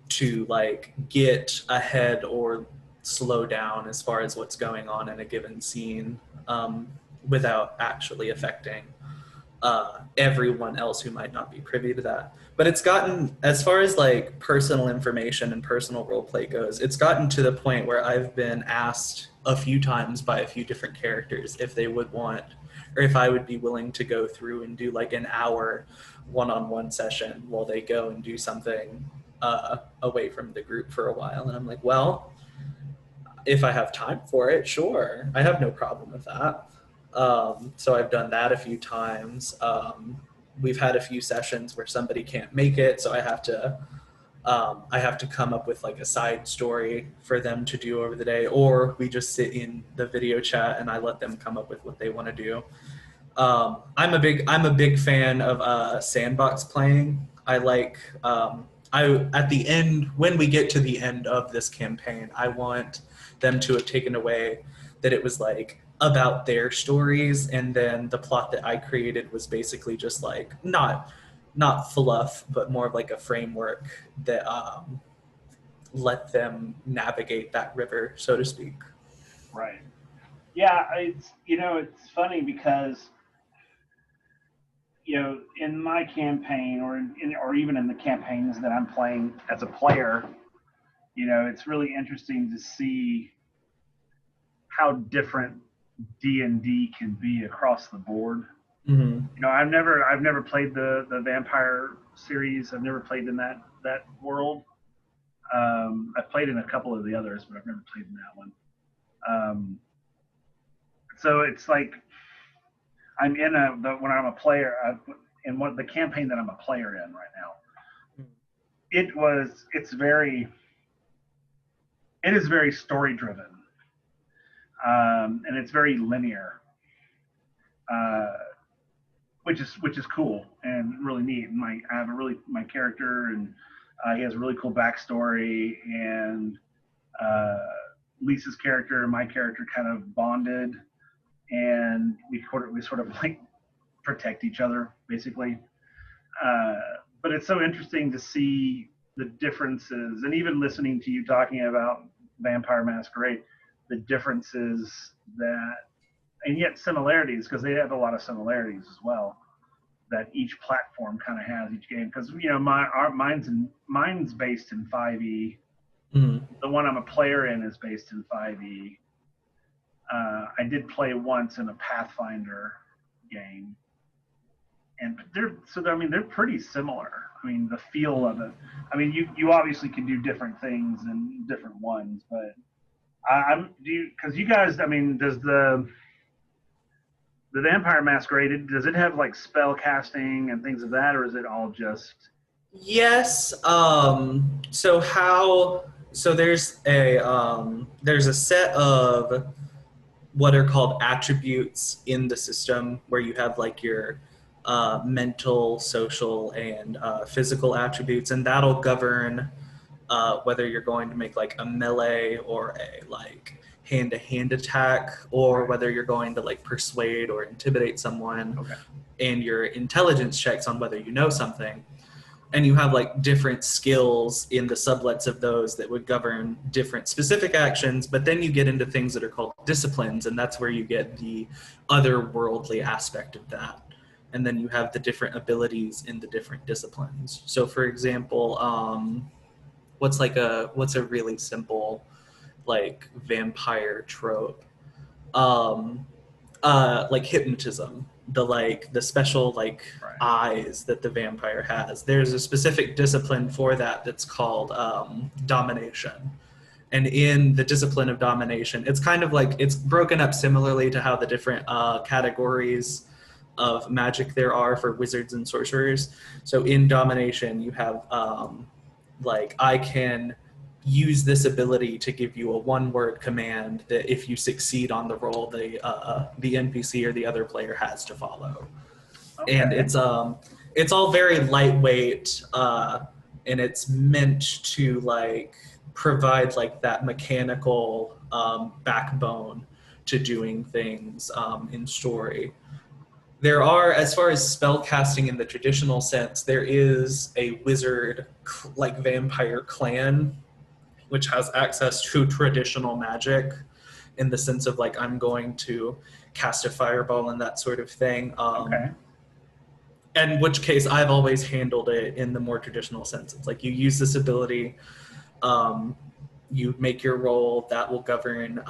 [SPEAKER 2] to like get ahead or slow down as far as what's going on in a given scene, without actually affecting everyone else who might not be privy to that. But it's gotten, as far as like personal information and personal role play goes, it's gotten to the point where I've been asked a few times by a few different characters if they would want, or if I would be willing to go through and do like an hour one-on-one session while they go and do something away from the group for a while. And I'm like, well, if I have time for it, sure, I have no problem with that. So I've done that a few times. We've had a few sessions where somebody can't make it, so I have to come up with like a side story for them to do over the day, or we just sit in the video chat and I let them come up with what they want to do. I'm a big fan of sandbox playing. I like I at the end, when we get to the end of this campaign, I want them to have taken away that it was like about their stories, and then the plot that I created was basically just like not fluff, but more of like a framework that let them navigate that river, so to speak.
[SPEAKER 1] Right. Yeah, it's funny because in my campaign or even in the campaigns that I'm playing as a player, it's really interesting to see how different D&D can be across the board.
[SPEAKER 2] Mm-hmm.
[SPEAKER 1] I've never played the vampire series. I've never played in that world. I've played in a couple of the others, but I've never played in that one. So it's like I'm in when I'm a player in the campaign that I'm a player in right now. It is very story driven, and it's very linear, uh, which is cool and really neat. I have my character, and he has a really cool backstory, and uh, Lisa's character and my character kind of bonded, and we sort of like protect each other basically. Uh, but it's so interesting to see the differences, and even listening to you talking about Vampire Masquerade, the differences that, and yet similarities, because they have a lot of similarities as well, that each platform kind of has, each game. Because mine's based in 5e.
[SPEAKER 2] Mm-hmm.
[SPEAKER 1] The one I'm a player in is based in 5e. I did play once in a Pathfinder game, and they're pretty similar. I mean, the feel of it. I mean, you obviously can do different things in different ones, but because you guys, I mean, does the Vampire Masquerade, does it have like spell casting and things of that, or is it all just?
[SPEAKER 2] Yes. So there's a set of what are called attributes in the system, where you have like your mental, social, and physical attributes, and that'll govern whether you're going to make like a melee or a like hand-to-hand attack, or whether you're going to like persuade or intimidate someone,
[SPEAKER 1] Okay.
[SPEAKER 2] and your intelligence checks on whether you know something. And you have like different skills in the sublets of those that would govern different specific actions. But then you get into things that are called disciplines, and that's where you get the otherworldly aspect of that. And then you have the different abilities in the different disciplines. So for example, what's a really simple like vampire trope? Like hypnotism, the special like
[SPEAKER 1] Right.
[SPEAKER 2] eyes that the vampire has. There's a specific discipline for that that's called domination. And in the discipline of domination, it's kind of like it's broken up similarly to how the different categories of magic there are for wizards and sorcerers. So in domination, you have like I can use this ability to give you a one-word command that if you succeed on the roll, the NPC or the other player has to follow.
[SPEAKER 1] Okay.
[SPEAKER 2] And it's all very lightweight, and it's meant to like provide like that mechanical backbone to doing things in story. There are, as far as spell casting in the traditional sense, there is a wizard like vampire clan which has access to traditional magic in the sense of like I'm going to cast a fireball and that sort of thing.
[SPEAKER 1] Okay.
[SPEAKER 2] In which case, I've always handled it in the more traditional sense. It's like you use this ability, um, you make your roll that will govern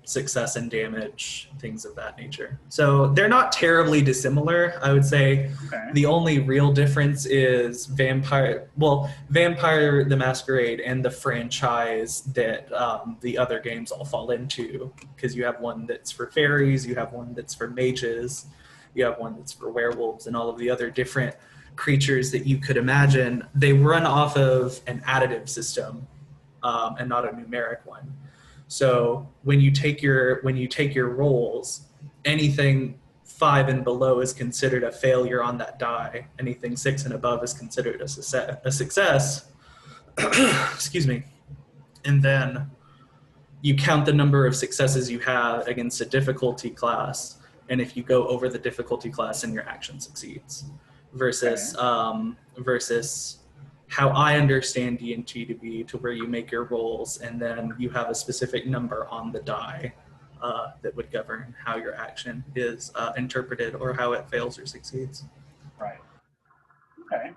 [SPEAKER 2] success and damage, things of that nature. So they're not terribly dissimilar. I would say
[SPEAKER 1] Okay.
[SPEAKER 2] the only real difference is Vampire the Masquerade and the franchise that the other games all fall into. Because you have one that's for fairies, you have one that's for mages, you have one that's for werewolves, and all of the other different creatures that you could imagine. They run off of an additive system and not a numeric one. So when you take your rolls, anything 5 and below is considered a failure on that die. Anything 6 and above is considered a success. Excuse me. And then you count the number of successes you have against a difficulty class, and if you go over the difficulty class, then your action succeeds. Versus versus how I understand D&T to be, to where you make your rolls and then you have a specific number on the die that would govern how your action is interpreted or how it fails or succeeds.
[SPEAKER 1] Right. Okay.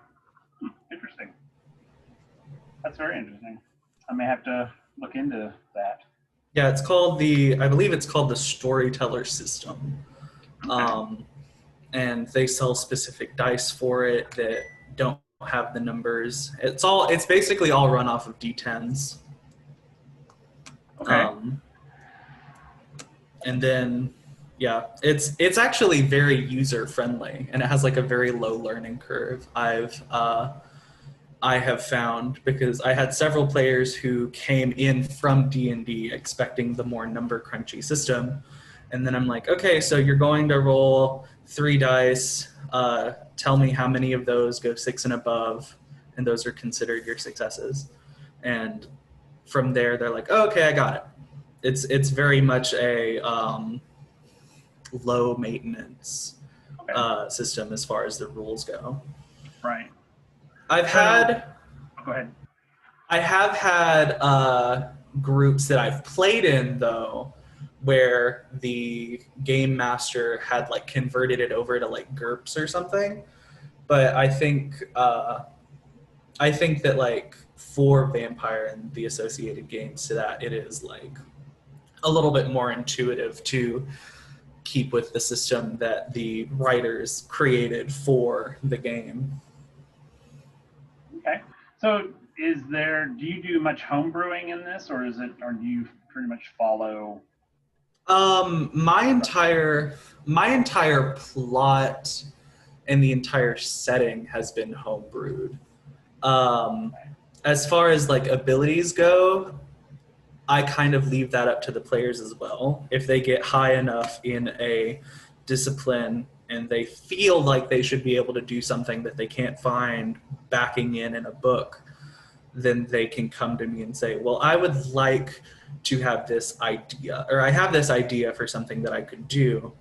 [SPEAKER 1] Interesting. That's very interesting. I may have to look into that.
[SPEAKER 2] Yeah, I believe it's called the Storyteller System.
[SPEAKER 1] Okay.
[SPEAKER 2] And they sell specific dice for it that don't have the numbers. It's basically all run off of D10s.
[SPEAKER 1] Okay.
[SPEAKER 2] And then it's actually very user friendly, and it has like a very low learning curve. I have found, because I had several players who came in from D&D expecting the more number crunchy system, and then I'm like, okay, so you're going to roll 3 dice. Tell me how many of those go 6 and above, and those are considered your successes. And from there, they're like, oh, okay, I got it. It's very much a low maintenance system as far as the rules go.
[SPEAKER 1] Right.
[SPEAKER 2] Go ahead. I have had groups that I've played in, though, where the game master had like converted it over to like GURPS or something. But I think that like for Vampire and the associated games to that, it is like a little bit more intuitive to keep with the system that the writers created for the game.
[SPEAKER 1] Okay. So do you do much home brewing in this, or do you pretty much follow?
[SPEAKER 2] My entire plot and the entire setting has been homebrewed. As far as like abilities go, I kind of leave that up to the players as well. If they get high enough in a discipline and they feel like they should be able to do something that they can't find backing in a book, then they can come to me and say, well, I would like to have this idea, or I have this idea for something that I could do.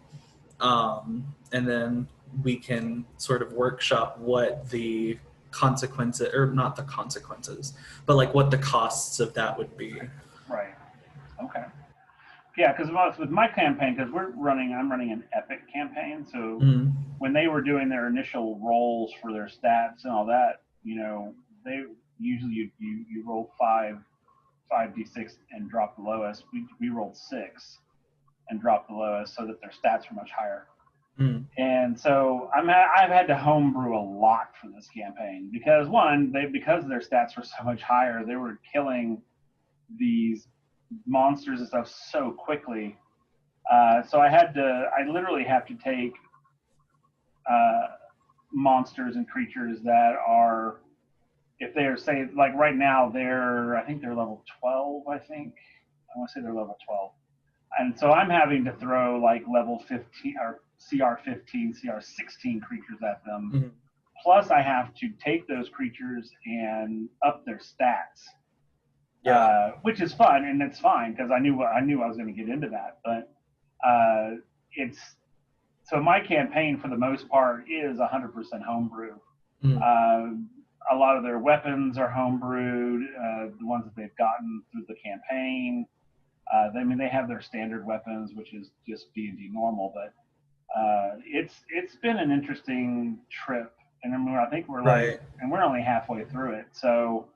[SPEAKER 2] And then we can sort of workshop what the consequences, or not the consequences, but like what the costs of that would be.
[SPEAKER 1] Right. Okay. Yeah, because with my campaign, because I'm running an epic campaign, so when they were doing their initial rolls for their stats and all that, they usually you roll 5d6 and drop the lowest. We rolled 6 and dropped the lowest, so that their stats were much higher. And so I've had to homebrew a lot for this campaign because because their stats were so much higher, they were killing these monsters and stuff so quickly. So I literally have to take monsters and creatures that are, if they're, say, like right now, I think they're level 12, I think. I want to say they're level 12. And so I'm having to throw like level 15 or CR 15, CR 16 creatures at them.
[SPEAKER 2] Mm-hmm.
[SPEAKER 1] Plus I have to take those creatures and up their stats.
[SPEAKER 2] Yeah.
[SPEAKER 1] which is fun and it's fine because I knew I was going to get into that. But it's so my campaign for the most part is 100% homebrew.
[SPEAKER 2] Mm.
[SPEAKER 1] Uh, a lot of their weapons are homebrewed, the ones that they've gotten through the campaign. I mean, they have their standard weapons, which is just D&D normal, but it's been an interesting trip. And I mean, I think
[SPEAKER 2] Right.
[SPEAKER 1] and we're only halfway through it. So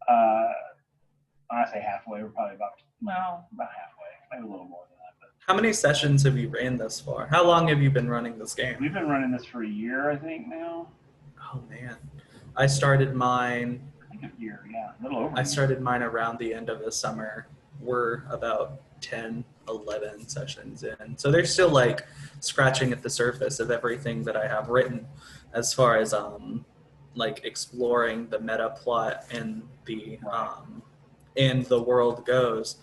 [SPEAKER 1] uh, when I say halfway, we're probably about halfway, maybe a little more than that. But
[SPEAKER 2] How many sessions have you ran thus far? How long have you been running this game?
[SPEAKER 1] we've been running this for a year, I think now.
[SPEAKER 2] Oh man. I started mine
[SPEAKER 1] I think a year, yeah, a little over
[SPEAKER 2] I
[SPEAKER 1] a year.
[SPEAKER 2] started mine around the end of the summer. We're about 10, 11 sessions in. So they're still like scratching at the surface of everything that I have written as far as like exploring the meta plot
[SPEAKER 1] Right.
[SPEAKER 2] and the world goes.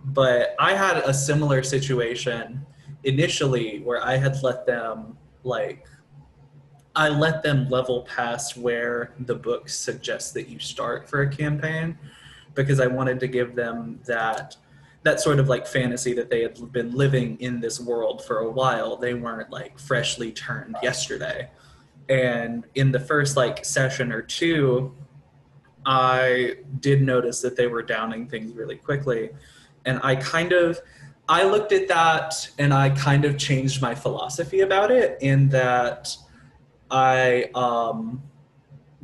[SPEAKER 2] But I had a similar situation initially where like I let them level past where the book suggests that you start for a campaign because I wanted to give them that sort of like fantasy that they had been living in this world for a while. They weren't like freshly turned
[SPEAKER 1] Right.
[SPEAKER 2] yesterday. And in the first like session or two, I did notice that they were downing things really quickly. And I looked at that and I kind of changed my philosophy about it in that I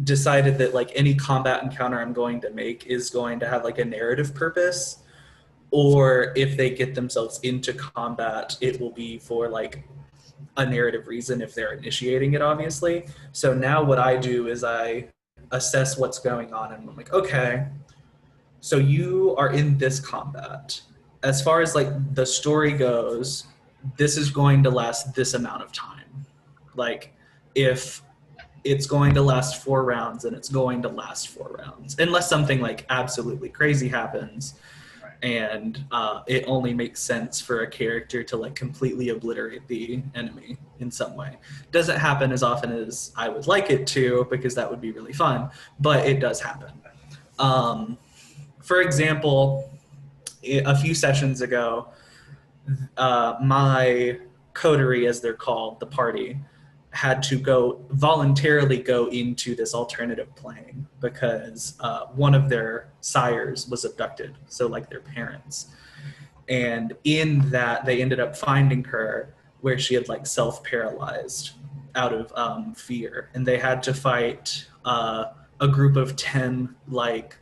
[SPEAKER 2] decided that like any combat encounter I'm going to make is going to have like a narrative purpose, or if they get themselves into combat, it will be for like a narrative reason if they're initiating it, obviously. So now what I do is I assess what's going on and I'm like, okay, so you are in this combat. As far as like the story goes, this is going to last this amount of time. Like if it's going to last 4 rounds and it's going to last 4 rounds unless something like absolutely crazy happens
[SPEAKER 1] Right.
[SPEAKER 2] and it only makes sense for a character to like completely obliterate the enemy in some way. Doesn't happen as often as I would like it to because that would be really fun, but it does happen. um, for example, a few sessions ago, my coterie, as they're called, the party, had to voluntarily go into this alternative plane because one of their sires was abducted, so like their parents. And in that, they ended up finding her where she had like self-paralyzed out of fear, and they had to fight a group of 10 like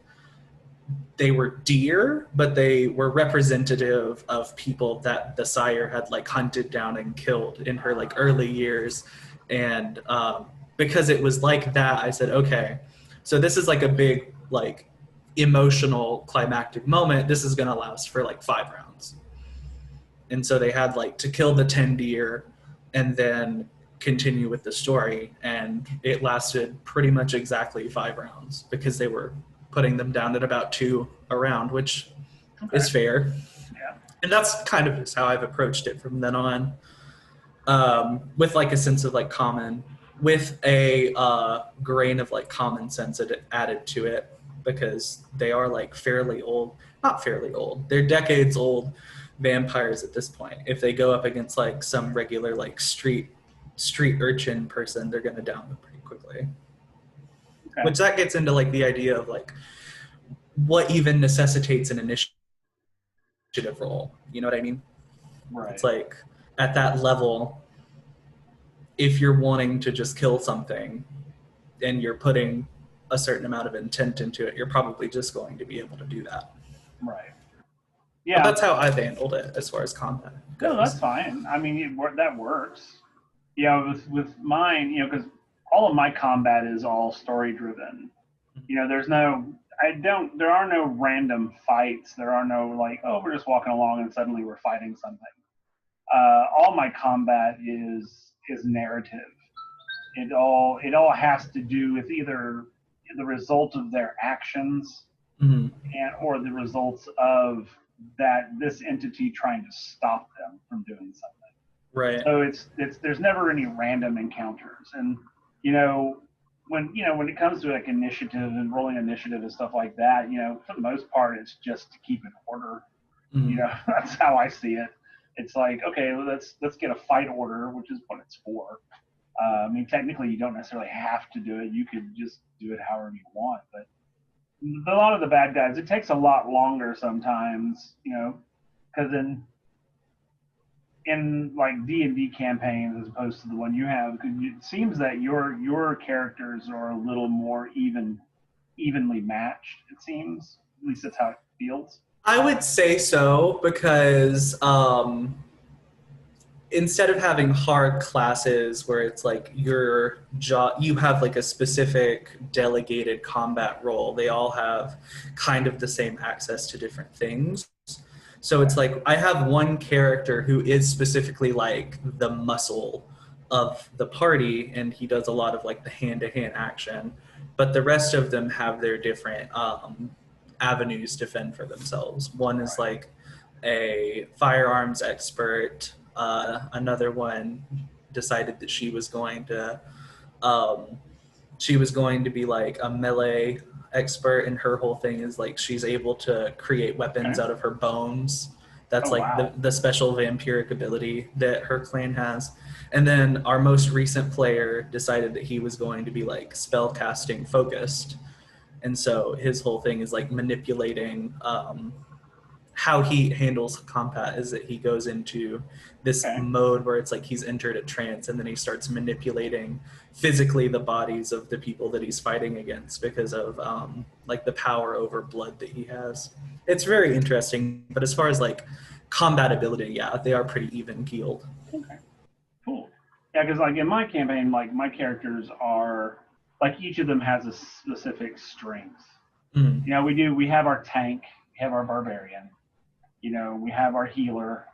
[SPEAKER 2] they were deer, but they were representative of people that the sire had like hunted down and killed in her like early years. And because it was like that, I said, okay, so this is like a big like emotional climactic moment. This is going to last for like 5 rounds. And so they had like to kill the 10 deer and then continue with the story. And it lasted pretty much exactly 5 rounds because they were putting them down at about 2 a round, which
[SPEAKER 1] Okay.
[SPEAKER 2] is fair.
[SPEAKER 1] Yeah.
[SPEAKER 2] And that's kind of just how I've approached it from then on, with like a sense of like with a grain of like common sense added to it because they are like fairly old, not fairly old, they're decades old vampires at this point. If they go up against like some regular like street urchin person, they're going to down them pretty quickly.
[SPEAKER 1] Okay.
[SPEAKER 2] Which that gets into like the idea of like what even necessitates an initiative roll. You know what I mean? It's
[SPEAKER 1] Right.
[SPEAKER 2] like at that level, if you're wanting to just kill something and you're putting a certain amount of intent into it, you're probably just going to be able to do that.
[SPEAKER 1] Right.
[SPEAKER 2] But
[SPEAKER 1] Yeah.
[SPEAKER 2] that's how I've handled it as far as combat
[SPEAKER 1] No, that's
[SPEAKER 2] goes.
[SPEAKER 1] fine. I mean, that works. Yeah, with mine, because all of my combat is all story driven. There's no, I don't, there are no random fights. There are no like, oh, we're just walking along and suddenly we're fighting something. All my combat is narrative. It all has to do with either the result of their actions
[SPEAKER 2] Mm-hmm.
[SPEAKER 1] and or the results of that this entity trying to stop them from doing something.
[SPEAKER 2] Right.
[SPEAKER 1] So it's there's never any random encounters, and you know when it comes to like initiative and rolling initiative and stuff like that, for the most part, it's just to keep in order.
[SPEAKER 2] Mhm.
[SPEAKER 1] That's how I see it. It's like, okay, well, let's get a fight order, which is what it's for. I mean, technically, you don't necessarily have to do it. You could just do it however you want. But a lot of the bad guys, it takes a lot longer sometimes, because in like D&D campaigns as opposed to the one you have, it seems that your characters are a little more evenly matched. It seems, at least that's how it feels.
[SPEAKER 2] I would say so because instead of having hard classes where it's like your job, you have like a specific delegated combat role. They all have kind of the same access to different things. So it's like I have one character who is specifically like the muscle of the party, and he does a lot of like the hand-to-hand action. But the rest of them have their different avenues to fend for themselves. One is like a firearms expert. Another one decided that um, she was going to be like a melee expert, and her whole thing is like she's able to create weapons
[SPEAKER 1] Okay.
[SPEAKER 2] out of her bones. That's
[SPEAKER 1] Oh
[SPEAKER 2] like
[SPEAKER 1] wow.
[SPEAKER 2] the special vampiric ability that her clan has. And then our most recent player decided that he was going to be like spell casting focused. And so his whole thing is like manipulating how he handles combat is that he goes into this
[SPEAKER 1] Okay.
[SPEAKER 2] mode where it's like he's entered a trance, and then he starts manipulating physically the bodies of the people that he's fighting against because of like the power over blood that he has. It's very interesting, but as far as like combat ability, yeah, they are pretty even keeled.
[SPEAKER 1] Okay. Cool. Yeah, because like in my campaign, like my characters are like each of them has a specific strength.
[SPEAKER 2] Mm.
[SPEAKER 1] We have our tank, we have our barbarian, we have our healer,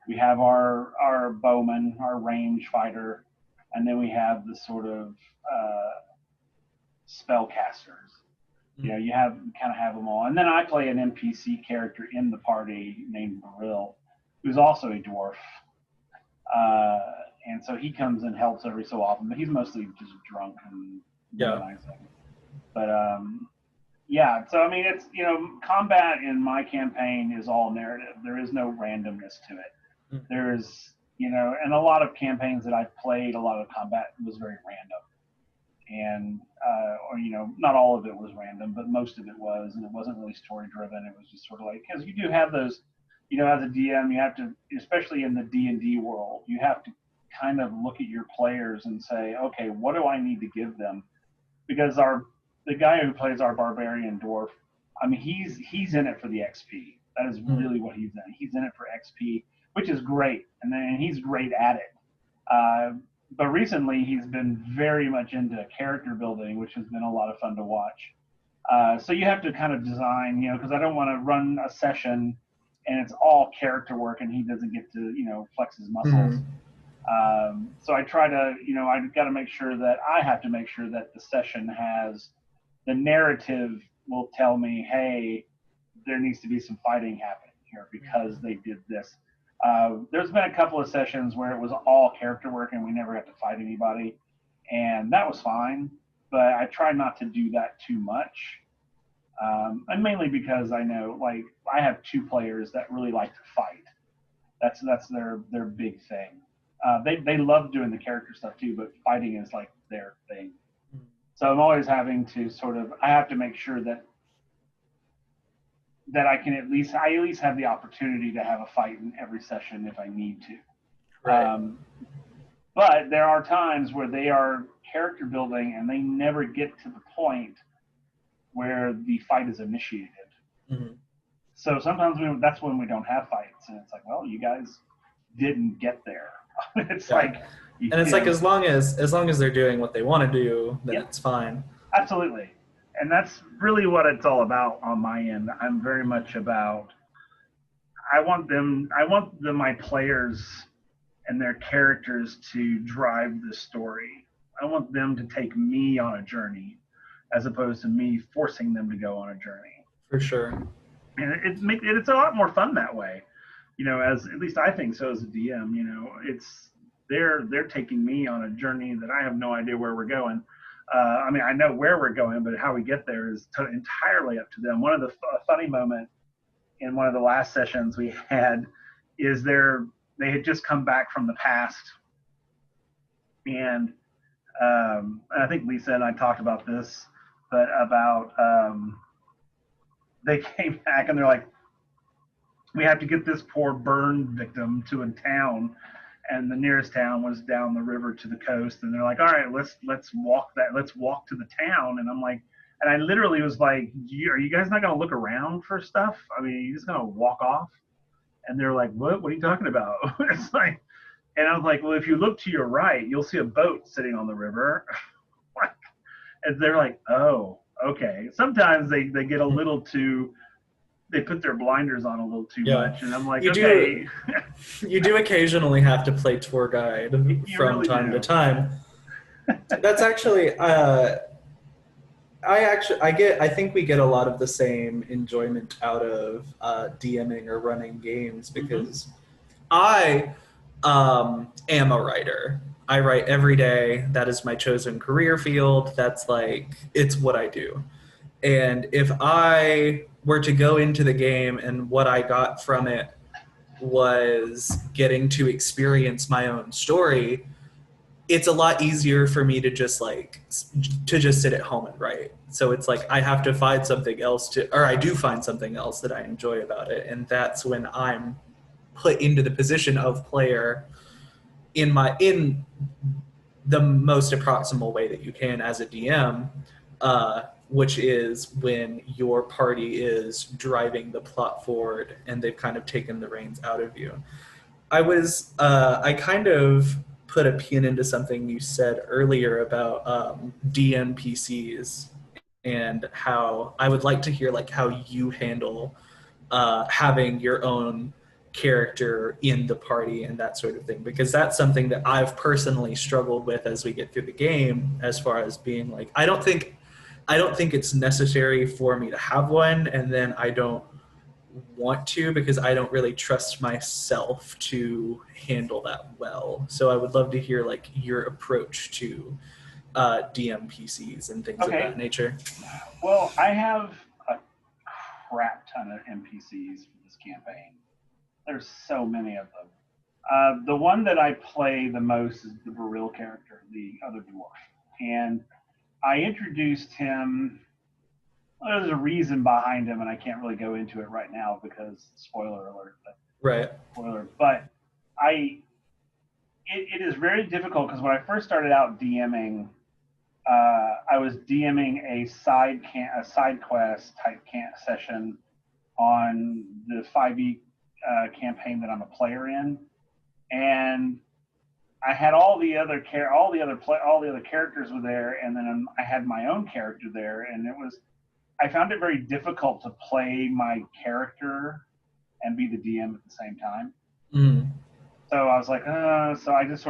[SPEAKER 1] we have our bowman, our range fighter, and then we have the sort of spellcasters.
[SPEAKER 2] Mm.
[SPEAKER 1] You have kind of have them all, and then I play an NPC character in the party named Baril, who's also a dwarf, uh, and so he comes and helps every so often, but he's mostly just drunk and
[SPEAKER 2] Yeah,
[SPEAKER 1] womanizing. But yeah, so I mean, it's combat in my campaign is all narrative. There is no randomness to it.
[SPEAKER 2] mm.
[SPEAKER 1] There's and a lot of campaigns that I've played, a lot of combat was very random, and or not all of it was random, but most of it was, and it wasn't really story driven. It was just sort of like because you do have those, as a DM, you have to, especially in the D&D world, you have to kind of look at your players and say, okay, what do I need to give them? Because the guy who plays our barbarian dwarf, I mean, he's in it for the XP. That is
[SPEAKER 2] Mm.
[SPEAKER 1] really what he's in. He's in it for XP, which is great, and then he's great at it. Uh, but recently, he's been very much into character building, which has been a lot of fun to watch. So you have to kind of design, because I don't want to run a session and it's all character work and he doesn't get to, flex his muscles.
[SPEAKER 2] Mm.
[SPEAKER 1] So I try to, I've got to make sure that I have to make sure that the session has the narrative will tell me, hey, there needs to be some fighting happening here because they did this. There's been a couple of sessions where it was all character work and we never had to fight anybody, and that was fine. But I try not to do that too much, and mainly because I know, like, I have two players that really like to fight. That's their big thing. They love doing the character stuff too, but fighting is like their thing. So I'm always having to I have to make sure that I at least have the opportunity to have a fight in every session if I need to.
[SPEAKER 2] Right.
[SPEAKER 1] But there are times where they are character building and they never get to the point where the fight is initiated.
[SPEAKER 2] Mm.
[SPEAKER 1] So sometimes that's when we don't have fights, and it's like, well, you guys didn't get there. It's
[SPEAKER 2] Yeah.
[SPEAKER 1] like,
[SPEAKER 2] And it's like as long as they're doing what they want to do, then
[SPEAKER 1] yep,
[SPEAKER 2] it's fine.
[SPEAKER 1] absolutely. And that's really what it's all about on my end. I'm very much about my players and their characters to drive the story. I want them to take me on a journey as opposed to me forcing them to go on a journey.
[SPEAKER 2] For sure.
[SPEAKER 1] And it's a lot more fun that way. As at least I think so as a DM, it's they're taking me on a journey that I have no idea where we're going. I mean, I know where we're going, but how we get there is entirely up to them. One of the funny moments in one of the last sessions we had is they had just come back from the past, and I think Lisa and I talked about this, but about they came back and they're like, we have to get this poor burn victim to a town, and the nearest town was down the river to the coast, and they're like, all right, let's walk to the town. And I'm like, and I literally was like, are you guys not going to look around for stuff? I mean, are you just going to walk off? And they're like, what are you talking about? It's like, and I was like, well, if you look to your right, you'll see a boat sitting on the river. And they're like, oh, okay. Sometimes they get a little too, they put their blinders on a little too much, and I'm like,
[SPEAKER 2] you
[SPEAKER 1] okay.
[SPEAKER 2] You do occasionally have to play tour guide from
[SPEAKER 1] really
[SPEAKER 2] time
[SPEAKER 1] do.
[SPEAKER 2] to time. That's actually, I think we get a lot of the same enjoyment out of DMing or running games because I am a writer. I write every day. That is my chosen career field. That's like, it's what I do. And if I were to go into the game and what I got from it was getting to experience my own story, it's a lot easier for me to just sit at home and write. So it's like I have to find something else or I do find something else that I enjoy about it, and that's when I'm put into the position of player in the most approximal way that you can as a DM, which is when your party is driving the plot forward and they've kind of taken the reins out of you. I kind of put a pin into something you said earlier about DMPCs and how I would like to hear like how you handle having your own character in the party and that sort of thing, because that's something that I've personally struggled with as we get through the game, as far as being like, I don't think it's necessary for me to have one, and then I don't want to because I don't really trust myself to handle that well. So I would love to hear like your approach to DMPCs and things of that nature.
[SPEAKER 1] Well, I have a crap ton of NPCs for this campaign. There's so many of them. The one that I play the most is the Baril character, the other dwarf. And I introduced him. Well, there's a reason behind him, and I can't really go into it right now because spoiler alert.
[SPEAKER 2] Right.
[SPEAKER 1] Spoiler. But it is very difficult because when I first started out DMing, I was DMing a side quest type session on the 5e campaign that I'm a player in, and I had all the other characters were there, and then I had my own character there, and I found it very difficult to play my character and be the DM at the same time. So I was like, so I just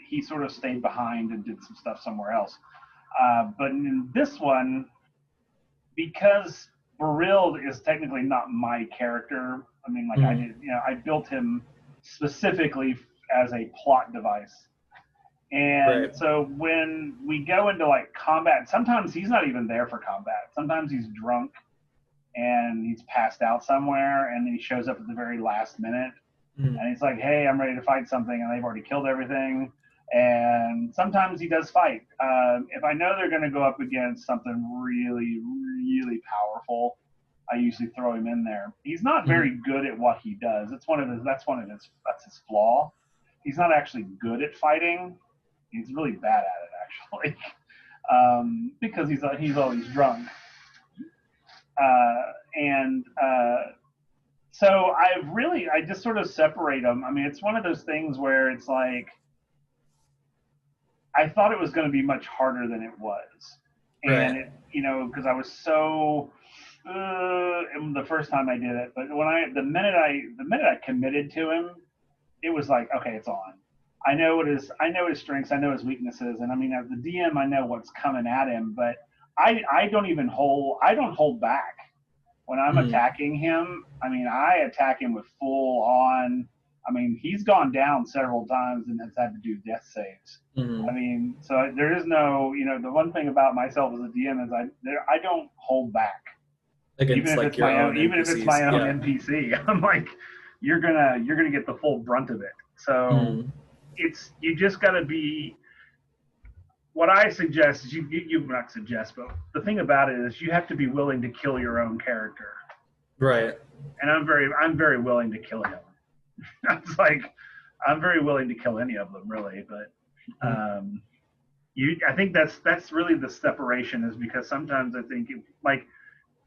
[SPEAKER 1] he sort of stayed behind and did some stuff somewhere else. But in this one, because Baril is technically not my character. I mean, like I built him specifically as a plot device. And so when we go into like combat, sometimes he's not even there for combat. Sometimes he's drunk and he's passed out somewhere, and then he shows up at the very last minute. And he's like, hey, I'm ready to fight something, and they've already killed everything. And sometimes he does fight. If I know they're going to go up against something really, really powerful, I usually throw him in there. He's not very good at what he does. That's his flaw. He's not actually good at fighting. He's really bad at it, actually, because he's always drunk. So I just sort of separate them. I mean, it's one of those things where it's like, I thought it was going to be much harder than it was. And because I was so, the first time I did it, but the minute I committed to him, it was like, okay, it's on. I know his strengths, I know his weaknesses, and I mean, as the DM, I know what's coming at him, but I don't hold back when I'm attacking him. I mean, I attack him with full on. I mean, he's gone down several times and has had to do death saves.
[SPEAKER 2] Mm-hmm.
[SPEAKER 1] I mean, so there is no, the one thing about myself as a DM is I don't hold back, even
[SPEAKER 2] Against
[SPEAKER 1] if
[SPEAKER 2] like
[SPEAKER 1] it's
[SPEAKER 2] your
[SPEAKER 1] my own,
[SPEAKER 2] own
[SPEAKER 1] even if it's my
[SPEAKER 2] NPCs.
[SPEAKER 1] own
[SPEAKER 2] Yeah.
[SPEAKER 1] NPC. I'm like, you're gonna get the full brunt of it. So
[SPEAKER 2] Mm.
[SPEAKER 1] you just got to be. What I suggest is you not suggest, but the thing about it is you have to be willing to kill your own character,
[SPEAKER 2] Right.
[SPEAKER 1] and I'm very willing to kill him. It's like I'm very willing to kill any of them, really. But
[SPEAKER 2] Mm.
[SPEAKER 1] I think that's really the separation, is because sometimes I think like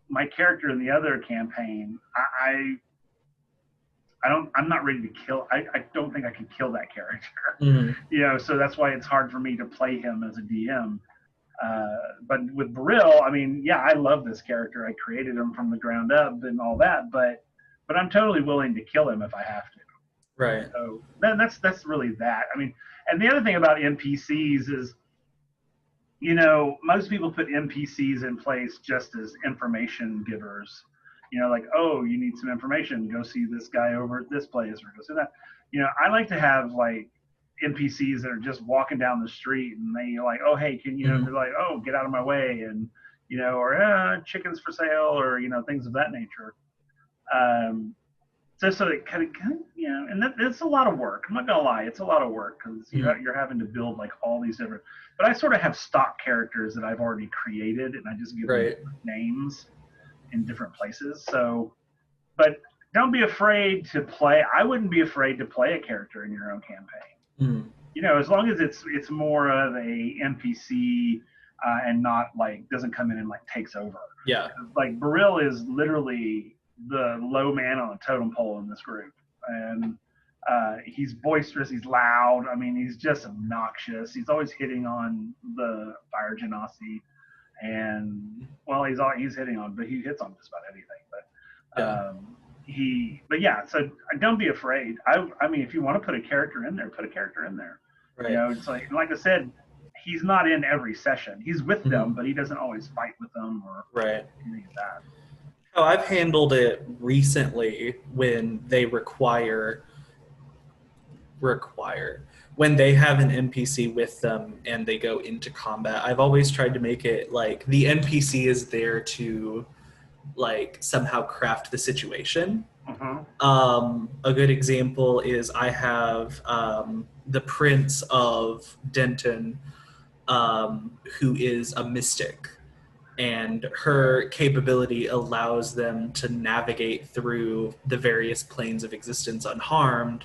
[SPEAKER 1] my character in the other campaign, I'm not ready to kill. I don't think I can kill that character.
[SPEAKER 2] Mm.
[SPEAKER 1] So that's why it's hard for me to play him as a DM. But with Brill, I mean, yeah, I love this character. I created him from the ground up and all that, but I'm totally willing to kill him if I have to.
[SPEAKER 2] Right.
[SPEAKER 1] So then that's really that. I mean, and the other thing about NPCs is, most people put NPCs in place just as information givers. Like, oh, you need some information, go see this guy over at this place or go see that. I like to have like NPCs that are just walking down the street and they like, oh, hey,
[SPEAKER 2] Mm.
[SPEAKER 1] they're like, oh, get out of my way, and or chickens for sale, or things of that nature. Um, just so it kind of and it's a lot of work. I'm not gonna lie, it's a lot of work because
[SPEAKER 2] Mm.
[SPEAKER 1] you're having to build like all these different. But I sort of have stock characters that I've already created, and I just give them
[SPEAKER 2] Right.
[SPEAKER 1] different names in different places. So, but don't be afraid to play. I wouldn't be afraid to play a character in your own campaign.
[SPEAKER 2] Mm.
[SPEAKER 1] As long as it's more of a NPC, and not like doesn't come in and like takes over.
[SPEAKER 2] Yeah.
[SPEAKER 1] Like Baril is literally the low man on a totem pole in this group, and he's boisterous, he's loud. I mean, he's just obnoxious. He's always hitting on the fire genasi, and well, he's hitting on, but he hits on just about anything. But
[SPEAKER 2] Yeah.
[SPEAKER 1] but yeah. So don't be afraid. I mean, if you want to put a character in there, put a character in there.
[SPEAKER 2] Right.
[SPEAKER 1] It's like I said, he's not in every session. He's with them,
[SPEAKER 2] Mm.
[SPEAKER 1] but he doesn't always fight with them or
[SPEAKER 2] Right.
[SPEAKER 1] anything like that.
[SPEAKER 2] Oh, I've handled it recently when they require when they have an NPC with them and they go into combat. I've always tried to make it like the NPC is there to like somehow craft the situation.
[SPEAKER 1] Uh-huh.
[SPEAKER 2] A good example is I have the Prince of Denton, who is a mystic, and her capability allows them to navigate through the various planes of existence unharmed,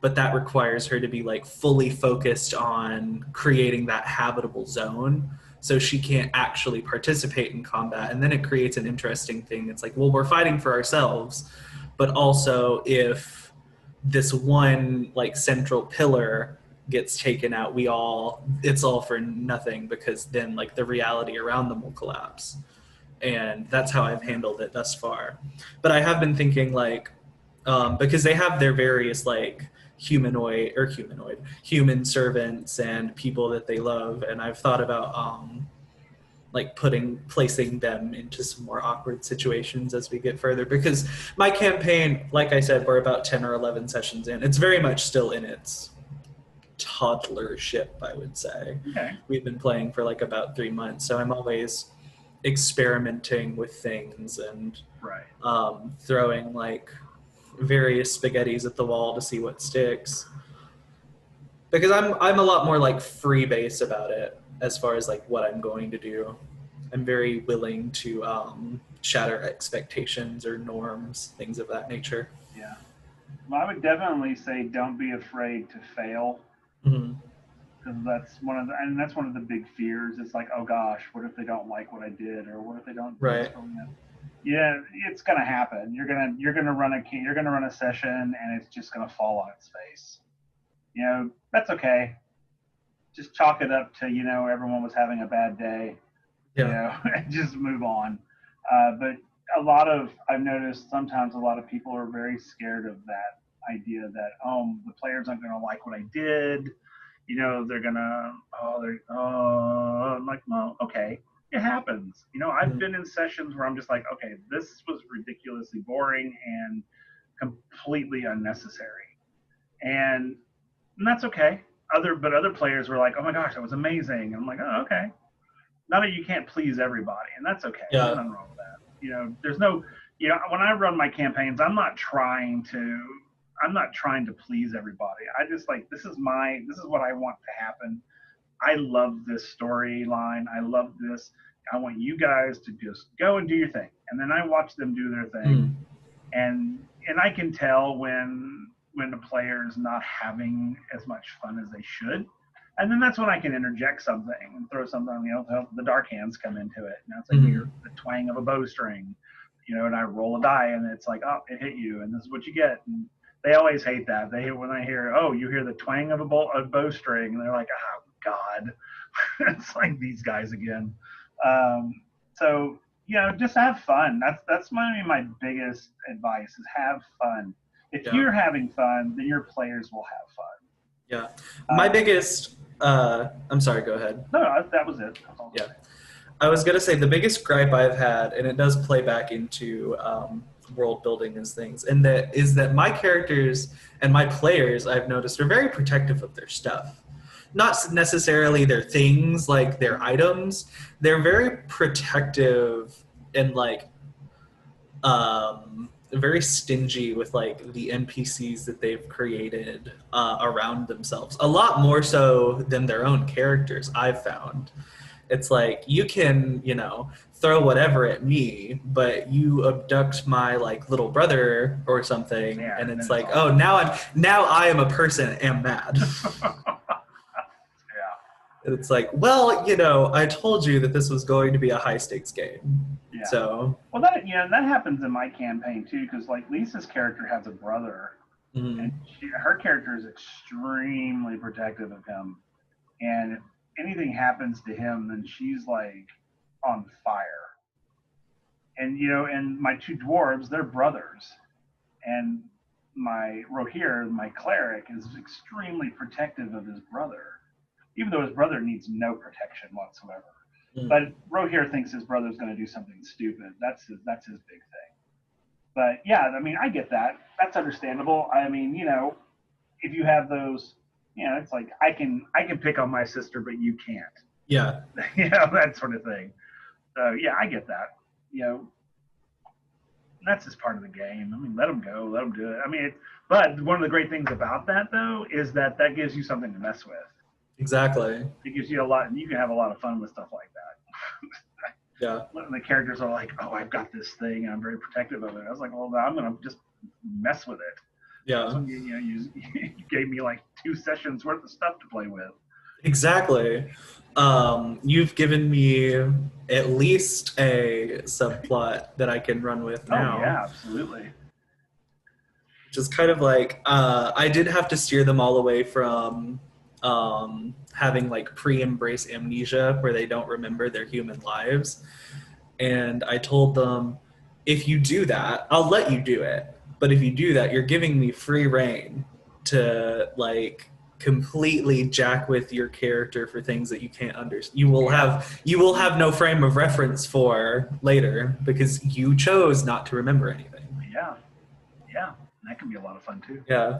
[SPEAKER 2] but that requires her to be like fully focused on creating that habitable zone, so she can't actually participate in combat. And then it creates an interesting thing. It's like, well, we're fighting for ourselves, but also if this one like central pillar gets taken out, it's all for nothing, because then like the reality around them will collapse. And that's how I've handled it thus far. But I have been thinking like, because they have their various like human servants and people that they love, and I've thought about like placing them into some more awkward situations as we get further, because my campaign, like I said, we're about 10 or 11 sessions in. It's very much still in its toddlership, I would say.
[SPEAKER 1] Okay.
[SPEAKER 2] We've been playing for like about 3 months, so I'm always experimenting with things and
[SPEAKER 1] Right.
[SPEAKER 2] throwing like various spaghettis at the wall to see what sticks, because I'm a lot more like freebase about it as far as like what I'm going to do. I'm very willing to shatter expectations or norms, things of that nature.
[SPEAKER 1] Yeah. Well, I would definitely say don't be afraid to fail,
[SPEAKER 2] Mm-hmm.
[SPEAKER 1] because that's one of the big fears. It's like, oh gosh, what if they don't like what I did, or what if they don't do this
[SPEAKER 2] Right.
[SPEAKER 1] for me? Yeah, it's gonna happen. You're gonna run a session, and it's just gonna fall on its face. That's okay. Just chalk it up to everyone was having a bad day,
[SPEAKER 2] Yeah.
[SPEAKER 1] and just move on. But I've noticed sometimes a lot of people are very scared of that idea that, the players aren't going to like what I did. They're gonna, I'm like, well, okay, it happens. I've
[SPEAKER 2] Mm-hmm.
[SPEAKER 1] been in sessions where I'm just like, okay, this was ridiculously boring and completely unnecessary. and that's okay. Other players were like, "Oh my gosh, that was amazing." And I'm like, "Oh, okay." Not that you can't please everybody, and that's okay. There's
[SPEAKER 2] Yeah.
[SPEAKER 1] nothing wrong with that. There's no, when I run my campaigns, I'm not trying to please everybody. I just like this is what I want to happen. I love this storyline. I love this. I want you guys to just go and do your thing, and then I watch them do their thing,
[SPEAKER 2] Mm.
[SPEAKER 1] and I can tell when the player's not having as much fun as they should, and then that's when I can interject something and throw something. The dark hands come into it. Now it's like
[SPEAKER 2] Mm-hmm.
[SPEAKER 1] the twang of a bowstring, and I roll a die, and it's like, oh, it hit you, and this is what you get. And they always hate that. They hate when I hear, oh, you hear the twang of a bowstring, and they're like, oh God, it's like these guys again. Um, so just have fun. That's my biggest advice is have fun. If
[SPEAKER 2] Yeah.
[SPEAKER 1] you're having fun, then your players will have
[SPEAKER 2] Yeah.
[SPEAKER 1] fun.
[SPEAKER 2] My biggest, I'm sorry, go ahead.
[SPEAKER 1] No, that was it. That was
[SPEAKER 2] Yeah. I was going to say the biggest gripe I've had, and it does play back into world building as things, and that is that my characters and my players, I've noticed, are very protective of their stuff. Not necessarily their things, like their items. They're very protective and like very stingy with like the NPCs that they've created around themselves. A lot more so than their own characters, I've found. It's like you can, throw whatever at me, but you abduct my like little brother or something,
[SPEAKER 1] Yeah,
[SPEAKER 2] and
[SPEAKER 1] and
[SPEAKER 2] it's
[SPEAKER 1] then it's
[SPEAKER 2] like,
[SPEAKER 1] all
[SPEAKER 2] oh, now I am a person and am mad.
[SPEAKER 1] yeah,
[SPEAKER 2] And it's like, well, I told you that this was going to be a high stakes game.
[SPEAKER 1] yeah.
[SPEAKER 2] So,
[SPEAKER 1] Well, that happens in my campaign too, because like Lisa's character has a brother, and
[SPEAKER 2] mm,
[SPEAKER 1] her character is extremely protective of him, and if anything happens to him, then she's like on fire. And my two dwarves, they're brothers, and my Rohir, my cleric, is extremely protective of his brother, even though his brother needs no protection whatsoever.
[SPEAKER 2] mm,
[SPEAKER 1] But Rohir thinks his brother's going to do something stupid. That's his big thing. But yeah, I mean, I get that. That's understandable. I mean, if you have those, it's like I can pick on my sister, but you can't.
[SPEAKER 2] yeah,
[SPEAKER 1] That sort of thing. So yeah, I get that. You know, that's just part of the game. I mean, let them go, let them do it. I mean, but one of the great things about that though is that gives you something to mess with.
[SPEAKER 2] exactly.
[SPEAKER 1] It gives you a lot, and you can have a lot of fun with stuff like that.
[SPEAKER 2] Yeah,
[SPEAKER 1] When the characters are like, "Oh, I've got this thing, and I'm very protective of it." I was like, "Well, I'm gonna just mess with it." That's
[SPEAKER 2] yeah,
[SPEAKER 1] when you gave me like 2 sessions worth of stuff to play with.
[SPEAKER 2] exactly. You've given me at least a subplot that I can run with
[SPEAKER 1] Oh
[SPEAKER 2] now,
[SPEAKER 1] yeah, absolutely.
[SPEAKER 2] which is kind of like I did have to steer them all away from having like pre-embrace amnesia where they don't remember their human lives. And I told them, if you do that, I'll let you do it. But if you do that, you're giving me free reign to like completely jack with your character for things that you can't understand.
[SPEAKER 1] Yeah,
[SPEAKER 2] You will have no frame of reference for later because you chose not to remember anything.
[SPEAKER 1] yeah, yeah. That can be a lot of fun too.
[SPEAKER 2] Yeah.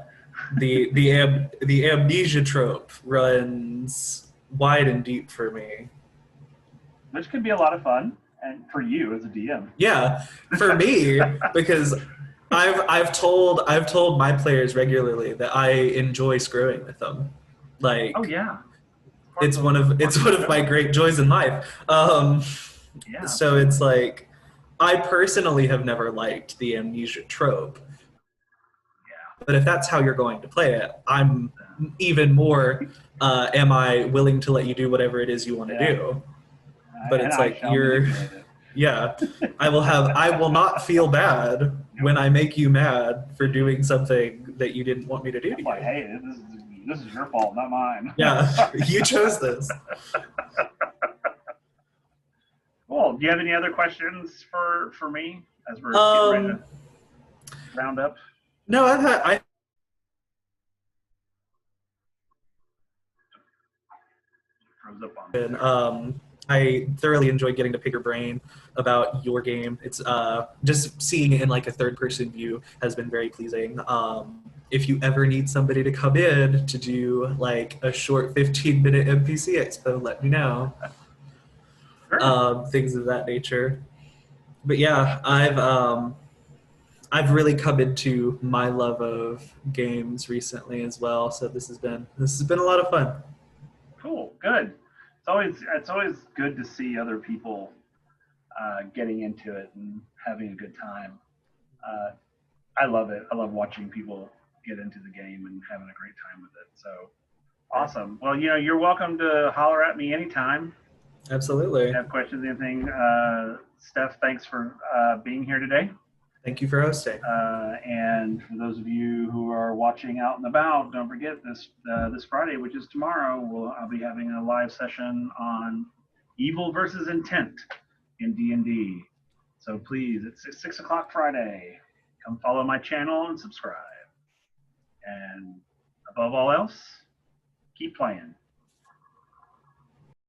[SPEAKER 2] The amnesia trope runs wide and deep for me.
[SPEAKER 1] Which can be a lot of fun, and for you as a DM.
[SPEAKER 2] Yeah, for me, because I've told my players regularly that I enjoy screwing with them.
[SPEAKER 1] Oh
[SPEAKER 2] Like
[SPEAKER 1] yeah,
[SPEAKER 2] it's one of my great joys in life.
[SPEAKER 1] Yeah,
[SPEAKER 2] So
[SPEAKER 1] absolutely.
[SPEAKER 2] it's like I personally have never liked the amnesia trope,
[SPEAKER 1] Yeah,
[SPEAKER 2] but if that's how you're going to play it, I'm even more. Am I willing to let you do whatever it is you want to
[SPEAKER 1] yeah.
[SPEAKER 2] do? But
[SPEAKER 1] And
[SPEAKER 2] it's
[SPEAKER 1] I
[SPEAKER 2] like
[SPEAKER 1] shall
[SPEAKER 2] you're
[SPEAKER 1] manipulate it.
[SPEAKER 2] yeah, I will not feel bad
[SPEAKER 1] Nope.
[SPEAKER 2] when I make you mad for doing something that you didn't want me to do to
[SPEAKER 1] I'm like,
[SPEAKER 2] you.
[SPEAKER 1] hey, this is your fault, not mine.
[SPEAKER 2] Yeah, you chose this.
[SPEAKER 1] Cool. Do you have any other questions for me as we're getting ready to
[SPEAKER 2] Um,
[SPEAKER 1] round up?
[SPEAKER 2] no, I
[SPEAKER 1] Froze up on me
[SPEAKER 2] and
[SPEAKER 1] there.
[SPEAKER 2] I thoroughly enjoyed getting to pick your brain about your game. It's just seeing it in like a third person view has been very pleasing. if you ever need somebody to come in to do like a short 15-minute NPC expo, let me know.
[SPEAKER 1] Sure.
[SPEAKER 2] Things of that nature. But yeah, I've really come into my love of games recently as well. So this has been a lot of fun.
[SPEAKER 1] Cool. Good. It's always good to see other people getting into it and having a good time. Uh, I love it. I love watching people get into the game and having a great time with it. So awesome. Well, you're welcome to holler at me anytime.
[SPEAKER 2] Absolutely.
[SPEAKER 1] Have questions, anything. Steph, thanks for being here today.
[SPEAKER 2] Thank you for hosting.
[SPEAKER 1] And for those of you who are watching out and about, don't forget this Friday, which is tomorrow. I'll be having a live session on evil versus intent in D&D. So please, it's 6 o'clock Friday. Come follow my channel and subscribe. And above all else, keep playing.